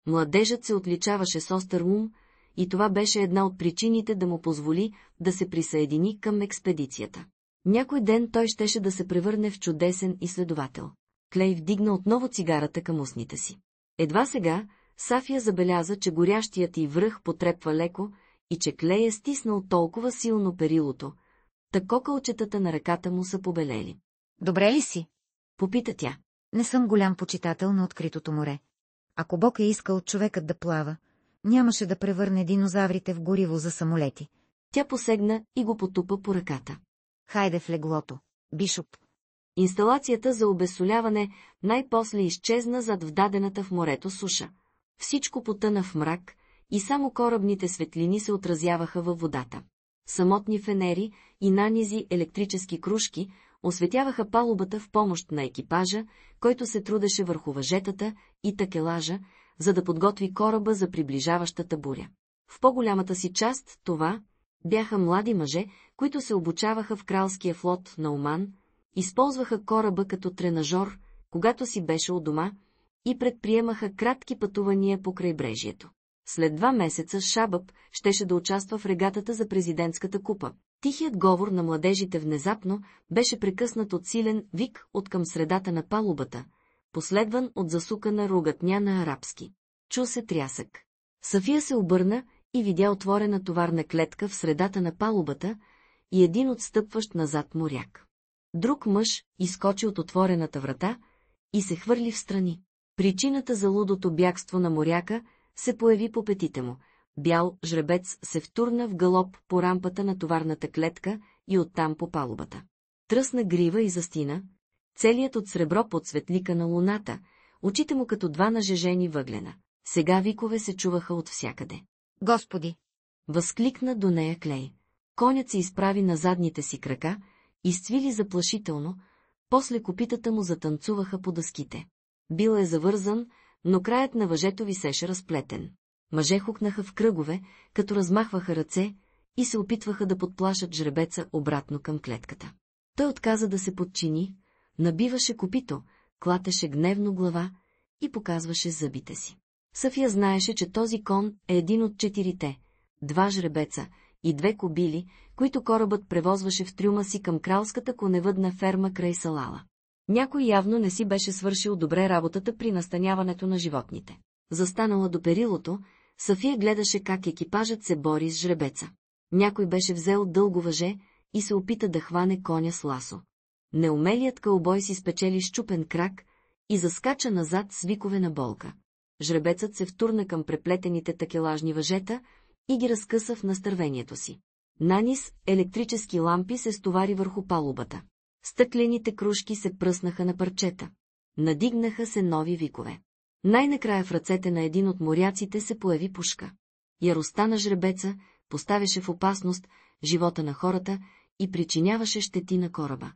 Младежът се отличаваше с остър ум, и това беше една от причините да му позволи да се присъедини към експедицията. Някой ден той щеше да се превърне в чудесен изследовател. Клей вдигна отново цигарата към устните си. Едва сега Сафия забеляза, че горящият й връх потрепва леко и че Клей е стиснал толкова силно перилото, та кокълчетата на ръката му са побелели. Добре ли си? Попита тя. Не съм голям почитател на откритото море. Ако Бог е искал човекът да плава, нямаше да превърне динозаврите в гориво за самолети. Тя посегна и го потупа по ръката. Хайде в леглото, Бишоп. Инсталацията за обезсоляване най-после изчезна зад вдадената в морето суша. Всичко потъна в мрак и само корабните светлини се отразяваха във водата. Самотни фенери и нанизи електрически кружки осветяваха палубата в помощ на екипажа, който се трудеше върху въжетата и такелажа, за да подготви кораба за приближаващата буря. В по-голямата си част това бяха млади мъже, които се обучаваха в кралския флот на Оман, използваха кораба като тренажор, когато си беше у дома, и предприемаха кратки пътувания по крайбрежието. След 2 месеца Шабъб щеше да участва в регатата за президентската купа. Тихият говор на младежите внезапно беше прекъснат от силен вик от към средата на палубата, последван от засукана ругатня на арабски. Чу се трясък. Сафия се обърна и видя отворена товарна клетка в средата на палубата и един отстъпващ назад моряк. Друг мъж изскочи от отворената врата и се хвърли встрани. Причината за лудото бягство на моряка се появи по петите му. Бял жребец се втурна в галоп по рампата на товарната клетка и оттам по палубата. Тръсна грива и застина, целият от сребро под светлика на луната, очите му като 2 нажежени въглена. Сега викове се чуваха от всякъде. Господи! Възкликна до нея Клей. Конят се изправи на задните си крака, изцвили заплашително, после копитата му затанцуваха по дъските. Бил е завързан, но краят на въжето висеше разплетен. Мъже хукнаха в кръгове, като размахваха ръце и се опитваха да подплашат жребеца обратно към клетката. Той отказа да се подчини, набиваше копито, клатеше гневно глава и показваше зъбите си. Сафия знаеше, че този кон е един от 4-те, 2 жребеца и 2 кобили, които корабът превозваше в трюма си към кралската коневъдна ферма край Салала. Някой явно не си беше свършил добре работата при настаняването на животните. Застанала до перилото, Сафия гледаше как екипажът се бори с жребеца. Някой беше взел дълго въже и се опита да хване коня с ласо. Неумелият кълбой си спечели счупен крак и заскача назад с викове на болка. Жребецът се втурна към преплетените такелажни въжета и ги разкъса в настървението си. Наниз електрически лампи се стовари върху палубата. Стъклените кружки се пръснаха на парчета. Надигнаха се нови викове. Най-накрая в ръцете на един от моряците се появи пушка. Яростта на жребеца поставяше в опасност живота на хората и причиняваше щети на кораба.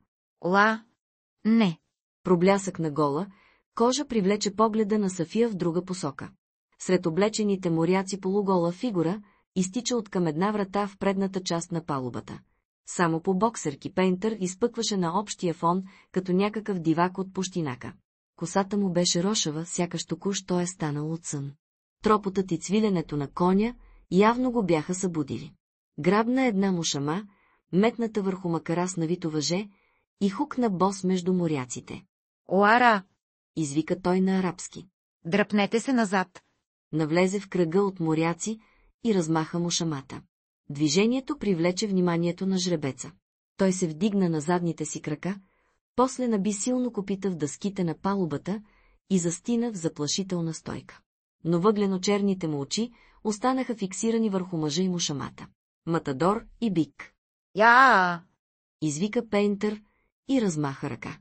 Не. Проблясък на гола кожа привлече погледа на Сафия в друга посока. Сред облечените моряци полугола фигура изтича от към една врата в предната част на палубата. Само по боксерки Пейнтър изпъкваше на общия фон, като някакъв дивак от пущинака. Косата му беше рошава, сякаш току-що е станал от сън. Тропотът и цвиленето на коня явно го бяха събудили. Грабна една мушама, метната върху макара с навито въже, и хукна бос между моряците. Оара! Извика той на арабски. Дръпнете се назад! Навлезе в кръга от моряци и размаха мушамата. Движението привлече вниманието на жребеца. Той се вдигна на задните си крака, после наби силно копита в дъските на палубата и застина в заплашителна стойка. Но въглено-черните му очи останаха фиксирани върху мъжа и мушамата. Матадор и бик. Я! Извика Пейнтър и размаха ръка.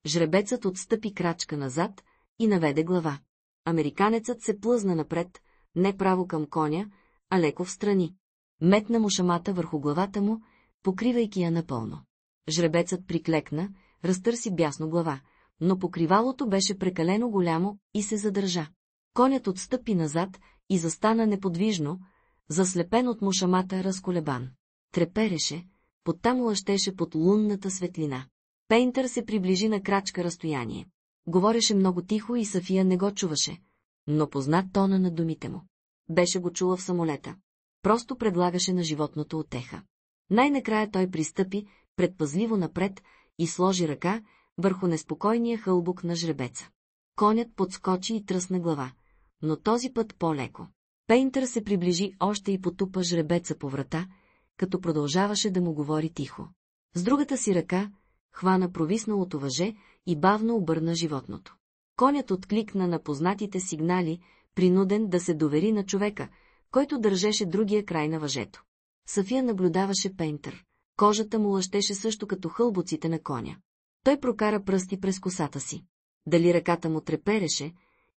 Жребецът отстъпи крачка назад и наведе глава. Американецът се плъзна напред, не право към коня, а леко встрани. Метна мушамата върху главата му, покривайки я напълно. Жребецът приклекна, разтърси бясно глава, но покривалото беше прекалено голямо и се задържа. Конят отстъпи назад и застана неподвижно, заслепен от мушамата разколебан. Трепереше, потта му лъщеше под лунната светлина. Пейнтър се приближи на крачка разстояние. Говореше много тихо и Сафия не го чуваше, но позна тона на думите му. Беше го чула в самолета. Просто предлагаше на животното утеха. Най-накрая той пристъпи предпазливо напред и сложи ръка върху неспокойния хълбук на жребеца. Конят подскочи и тръсна глава, но този път по-леко. Пейнтър се приближи още и потупа жребеца по врата, като продължаваше да му говори тихо. С другата си ръка хвана провисналото въже и бавно обърна животното. Конят откликна на познатите сигнали, принуден да се довери на човека, който държеше другия край на въжето. Сафия наблюдаваше Пейнтър. Кожата му лъщеше също като хълбоците на коня. Той прокара пръсти през косата си. Дали ръката му трепереше,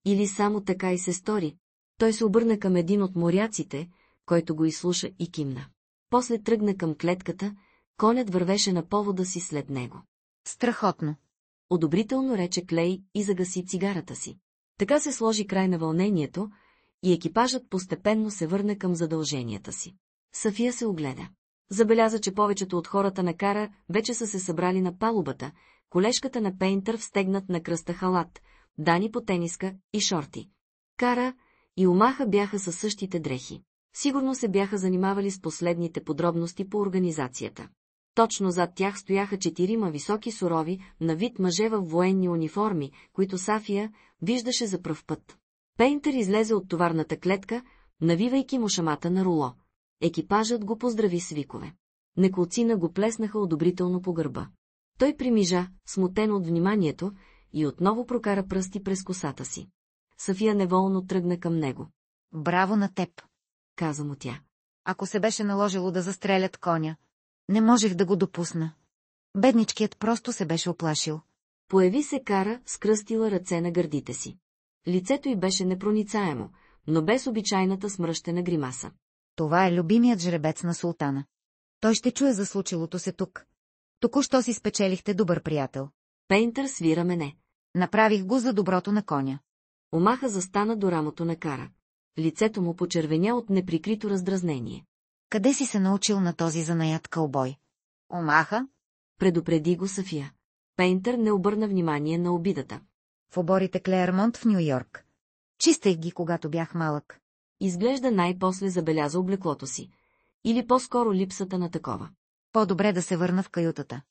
или само така и се стори, той се обърна към един от моряците, който го изслуша и кимна. После тръгна към клетката, конят вървеше на повода си след него. Страхотно! Одобрително рече Клей и загаси цигарата си. Така се сложи край на вълнението и екипажът постепенно се върна към задълженията си. Сафия се огледа. Забеляза, че повечето от хората на Кара вече са се събрали на палубата, колежката на Пейнтър встегнат на кръста халат, Дани по тениска и шорти. Кара и Омаха бяха със същите дрехи. Сигурно се бяха занимавали с последните подробности по организацията. Точно зад тях стояха 4 високи сурови, на вид мъже в военни униформи, които Сафия виждаше за пръв път. Пейнтър излезе от товарната клетка, навивайки му шамата на руло. Екипажът го поздрави с викове. Неколцина го плеснаха одобрително по гърба. Той примижа, смутен от вниманието, и отново прокара пръсти през косата си. Сафия неволно тръгна към него. Браво на теб, каза му тя. Ако се беше наложило да застрелят коня, не можех да го допусна. Бедничкият просто се беше оплашил. Появи се Кара, скръстила ръце на гърдите си. Лицето й беше непроницаемо, но без обичайната смръщена гримаса. Това е любимият жребец на султана. Той ще чуе за случилото се тук. Току-що си спечелихте добър приятел. Пейнтър свира мене. Направих го за доброто на коня. Омаха застана до рамото на Кара. Лицето му почервеня от неприкрито раздразнение. Къде си се научил на този занаят кълбой? Омаха? Предупреди го Сафия. Пейнтър не обърна внимание на обидата. В оборите Клеърмонт в Ню-Йорк. Чистех ги, когато бях малък. Изглежда най-после забеляза облеклото си. Или по-скоро липсата на такова. По-добре да се върна в каютата.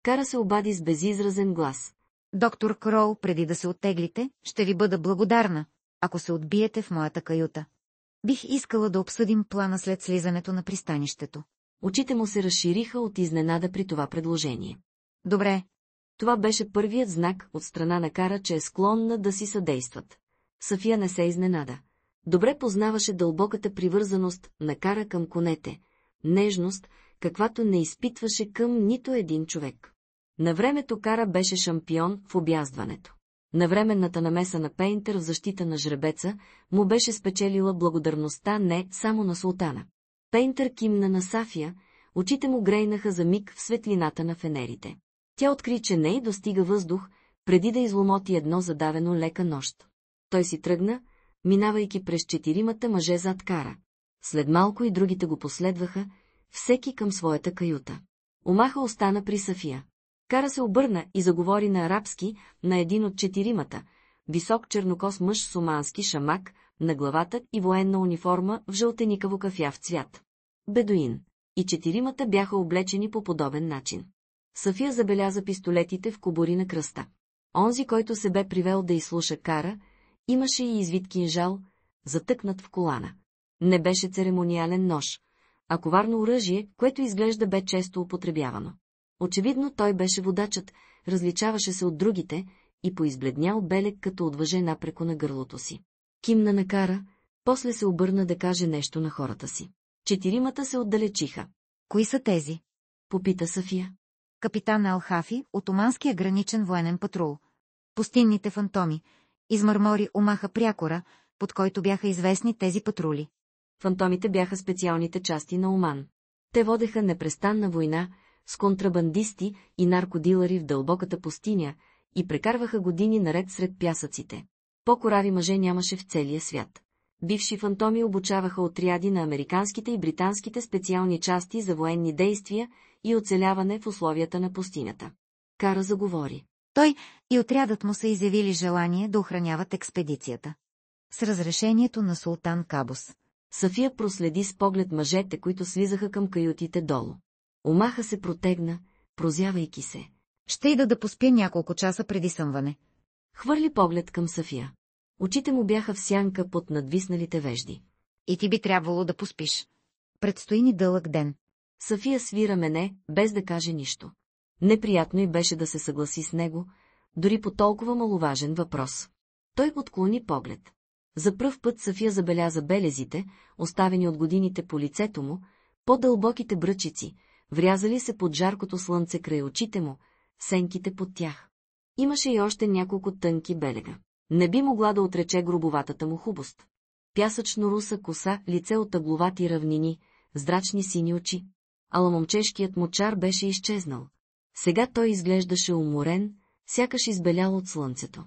Кара се обади с безизразен глас. Доктор Кроу, преди да се оттеглите, ще ви бъда благодарна, ако се отбиете в моята каюта. Бих искала да обсъдим плана след слизането на пристанището. Очите му се разшириха от изненада при това предложение. Добре. Това беше първият знак от страна на Кара, че е склонна да си съдействат. Сафия не се изненада. Добре познаваше дълбоката привързаност на Кара към конете, нежност, каквато не изпитваше към нито един човек. На времето Кара беше шампион в обяздването. Навременната намеса на Пейнтър в защита на жребеца му беше спечелила благодарността не само на султана. Пейнтър кимна на Сафия, очите му грейнаха за миг в светлината на фенерите. Тя откри, че не й достига въздух, преди да изломоти едно задавено лека нощ. Той си тръгна, минавайки през 4 мъже зад Кара. След малко и другите го последваха, всеки към своята каюта. Омаха остана при Сафия. Кара се обърна и заговори на арабски на един от 4, висок чернокос мъж с омански шамак на главата и военна униформа в жълтеникаво кафяв цвят. Бедуин. И 4 бяха облечени по подобен начин. Сафия забеляза пистолетите в кобури на кръста. Онзи, който се бе привел да изслуша Кара, имаше и извит кинжал, затъкнат в колана. Не беше церемониален нож, а коварно оръжие, което изглежда бе често употребявано. Очевидно той беше водачът, различаваше се от другите и поизбледнял белег като от въже напреко на гърлото си. Кимна на Кара, после се обърна да каже нещо на хората си. 4 се отдалечиха. Кои са тези? Попита Сафия. Капитан Алхафи от Оманския граничен военен патрул. Пустинните фантоми, измърмори Омаха прякора, под който бяха известни тези патрули. Фантомите бяха специалните части на Оман. Те водеха непрестанна война с контрабандисти и наркодилъри в дълбоката пустиня и прекарваха години наред сред пясъците. По-корави мъже нямаше в целия свят. Бивши фантоми обучаваха отряди на американските и британските специални части за военни действия и оцеляване в условията на пустинята. Кара заговори. Той и отрядът му са изявили желание да охраняват експедицията. С разрешението на султан Кабус. Сафия проследи с поглед мъжете, които слизаха към каютите долу. Омаха се протегна, прозявайки се. Ще ида да поспя няколко часа преди съмване. Хвърли поглед към Сафия. Очите му бяха в сянка под надвисналите вежди. И ти би трябвало да поспиш. Предстои ни дълъг ден. Сафия свира мене, без да каже нищо. Неприятно й беше да се съгласи с него, дори по толкова маловажен въпрос. Той отклони поглед. За пръв път Сафия забеляза белезите, оставени от годините по лицето му, по-дълбоките бръчици, врязали се под жаркото слънце край очите му, сенките под тях. Имаше и още няколко тънки белега. Не би могла да отрече грубоватата му хубост. Пясъчно-руса коса, лице от ъгловати равнини, здрачни сини очи. Ала момчешкият му чар беше изчезнал. Сега той изглеждаше уморен, сякаш избелял от слънцето.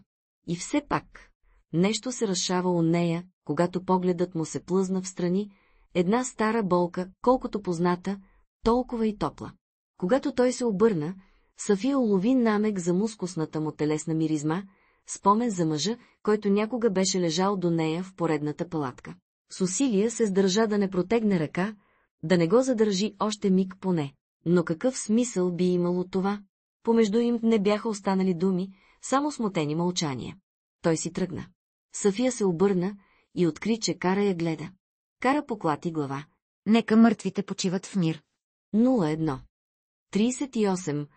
И все пак, нещо се разшава у нея, когато погледът му се плъзна в страни, една стара болка, колкото позната, толкова и топла. Когато той се обърна, Сафия улови намек за мускусната му телесна миризма, спомен за мъжа, който някога беше лежал до нея в поредната палатка. С усилие се сдържа да не протегне ръка, да не го задържи още миг поне. Но какъв смисъл би имало това? Помежду им не бяха останали думи, само смутени мълчания. Той си тръгна. Сафия се обърна и откри, че Кара я гледа. Кара поклати глава. Нека мъртвите почиват в мир. 01. 38.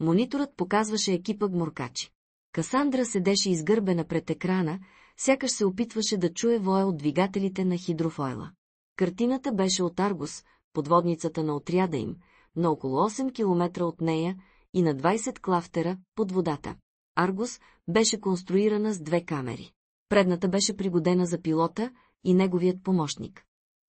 Мониторът показваше екипа гмуркачи. Касандра седеше изгърбена пред екрана, сякаш се опитваше да чуе воя от двигателите на хидрофойла. Картината беше от Аргус, подводницата на отряда им, на около 8 километра от нея и на 20 клафтера под водата. Аргус беше конструирана с 2 камери. Предната беше пригодена за пилота и неговият помощник.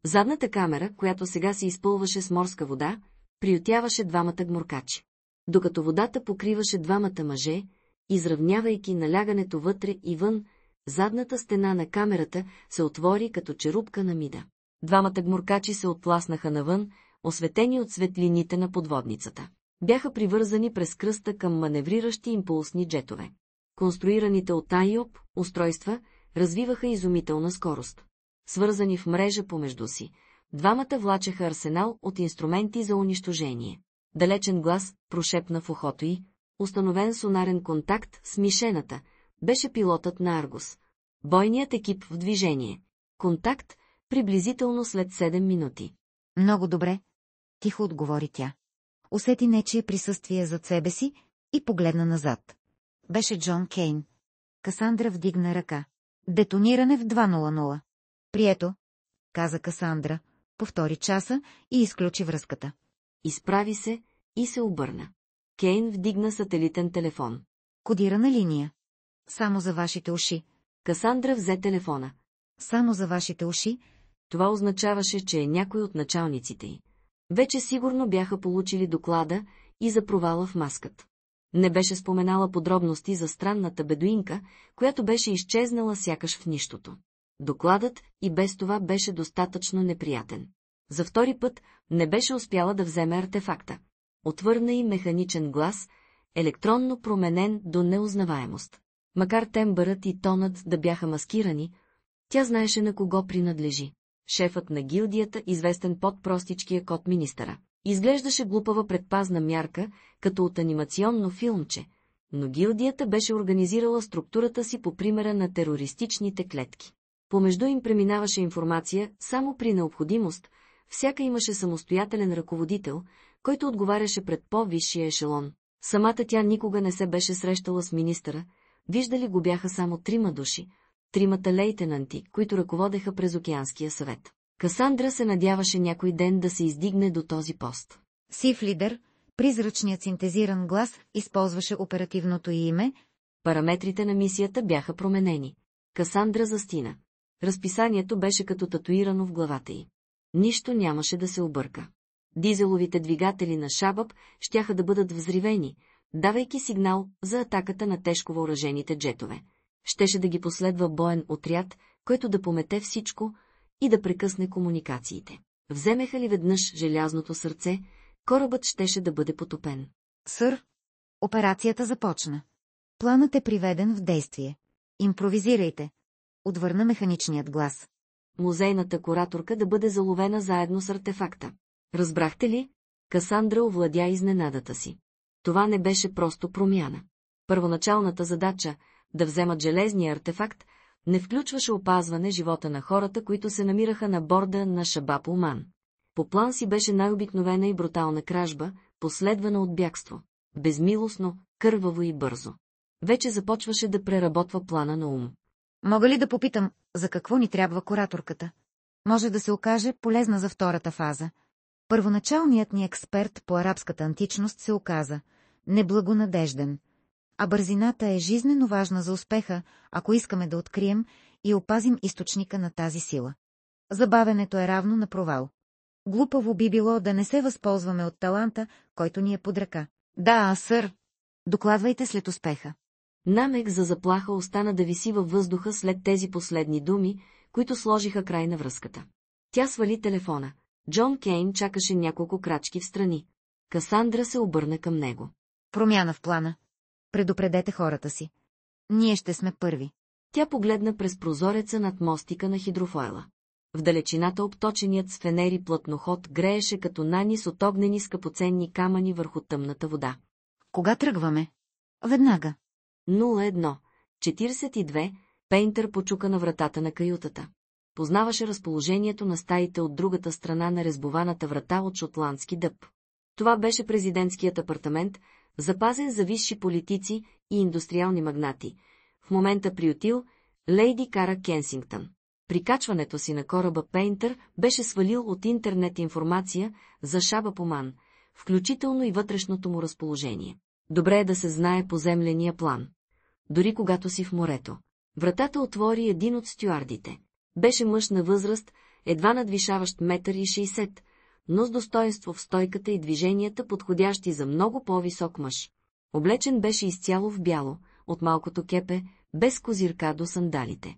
Задната камера, която сега се изпълваше с морска вода, приютяваше двамата гмуркачи. Докато водата покриваше двамата мъже, изравнявайки налягането вътре и вън, задната стена на камерата се отвори като черупка на мида. Двамата гмуркачи се оттласнаха навън, осветени от светлините на подводницата. Бяха привързани през кръста към маневриращи импулсни джетове. Конструираните от Айоп устройства развиваха изумителна скорост. Свързани в мрежа помежду си, двамата влачеха арсенал от инструменти за унищожение. Далечен глас прошепна в ухото й, установен сонарен контакт с мишената, беше пилотът на Аргус. Бойният екип в движение. Контакт приблизително след 7 минути. Много добре, тихо отговори тя. Усети нечие присъствие зад себе си и погледна назад. Беше Джон Кейн. Касандра вдигна ръка. Детониране в 2:00. Прието, каза Касандра, повтори часа и изключи връзката. Изправи се и се обърна. Кейн вдигна сателитен телефон. Кодирана линия. Само за вашите уши. Касандра взе телефона. Само за вашите уши. Това означаваше, че е някой от началниците й. Вече сигурно бяха получили доклада и за провала в маскът. Не беше споменала подробности за странната бедуинка, която беше изчезнала сякаш в нищото. Докладът и без това беше достатъчно неприятен. За втори път не беше успяла да вземе артефакта. Отвърна и механичен глас, електронно променен до неузнаваемост. Макар тембърът и тонът да бяха маскирани, тя знаеше на кого принадлежи. Шефът на гилдията, известен под простичкия код министъра. Изглеждаше глупава предпазна мярка, като от анимационно филмче, но гилдията беше организирала структурата си по примера на терористичните клетки. Помежду им преминаваше информация само при необходимост, всяка имаше самостоятелен ръководител, който отговаряше пред по-висшия ешелон. Самата тя никога не се беше срещала с министъра, виждали го бяха само 3 души, 3 лейтенанти, които ръководеха през Океанския съвет. Касандра се надяваше някой ден да се издигне до този пост. Сив лидер, призрачният синтезиран глас, използваше оперативното й име. Параметрите на мисията бяха променени. Касандра застина. Разписанието беше като татуирано в главата й. Нищо нямаше да се обърка. Дизеловите двигатели на Шабаб щяха да бъдат взривени, давайки сигнал за атаката на тежко въоръжените джетове. Щеше да ги последва боен отряд, който да помете всичко и да прекъсне комуникациите. Вземеха ли веднъж желязното сърце, корабът щеше да бъде потопен. Сър, операцията започна. Планът е приведен в действие. Импровизирайте, отвърна механичният глас. Музейната кураторка да бъде заловена заедно с артефакта. Разбрахте ли? Касандра овладя изненадата си. Това не беше просто промяна. Първоначалната задача, да вземат железния артефакт, не включваше опазване живота на хората, които се намираха на борда на Шабаб Оман. По план си беше най-обикновена и брутална кражба, последвана от бягство. Безмилостно, кърваво и бързо. Вече започваше да преработва плана на ум. Мога ли да попитам, за какво ни трябва кураторката? Може да се окаже полезна за втората фаза. Първоначалният ни експерт по арабската античност се оказа неблагонадежден, а бързината е жизнено важна за успеха, ако искаме да открием и опазим източника на тази сила. Забавенето е равно на провал. Глупаво би било да не се възползваме от таланта, който ни е под ръка. Да, сър. Докладвайте след успеха. Намек за заплаха остана да виси във въздуха след тези последни думи, които сложиха край на връзката. Тя свали телефона. Джон Кейн чакаше няколко крачки встрани. Касандра се обърна към него. Промяна в плана. Предупредете хората си. Ние ще сме първи. Тя погледна през прозореца над мостика на хидрофойла. В далечината обточеният с фенери плътноход грееше като нанис от огнени скъпоценни камъни върху тъмната вода. Кога тръгваме? Веднага. 01:42, Пейнтър почука на вратата на каютата. Познаваше разположението на стаите от другата страна на резбованата врата от шотландски дъб. Това беше президентският апартамент, запазен за висши политици и индустриални магнати. В момента приютил лейди Кара Кенсингтън. При качването си на кораба Пейнтър беше свалил от интернет информация за Шабаб Оман, включително и вътрешното му разположение. Добре е да се знае поземления план. Дори когато си в морето. Вратата отвори един от стюардите. Беше мъж на възраст, едва надвишаващ 1,60 м, но с достоинство в стойката и движенията, подходящи за много по-висок мъж. Облечен беше изцяло в бяло, от малкото кепе, без козирка до сандалите.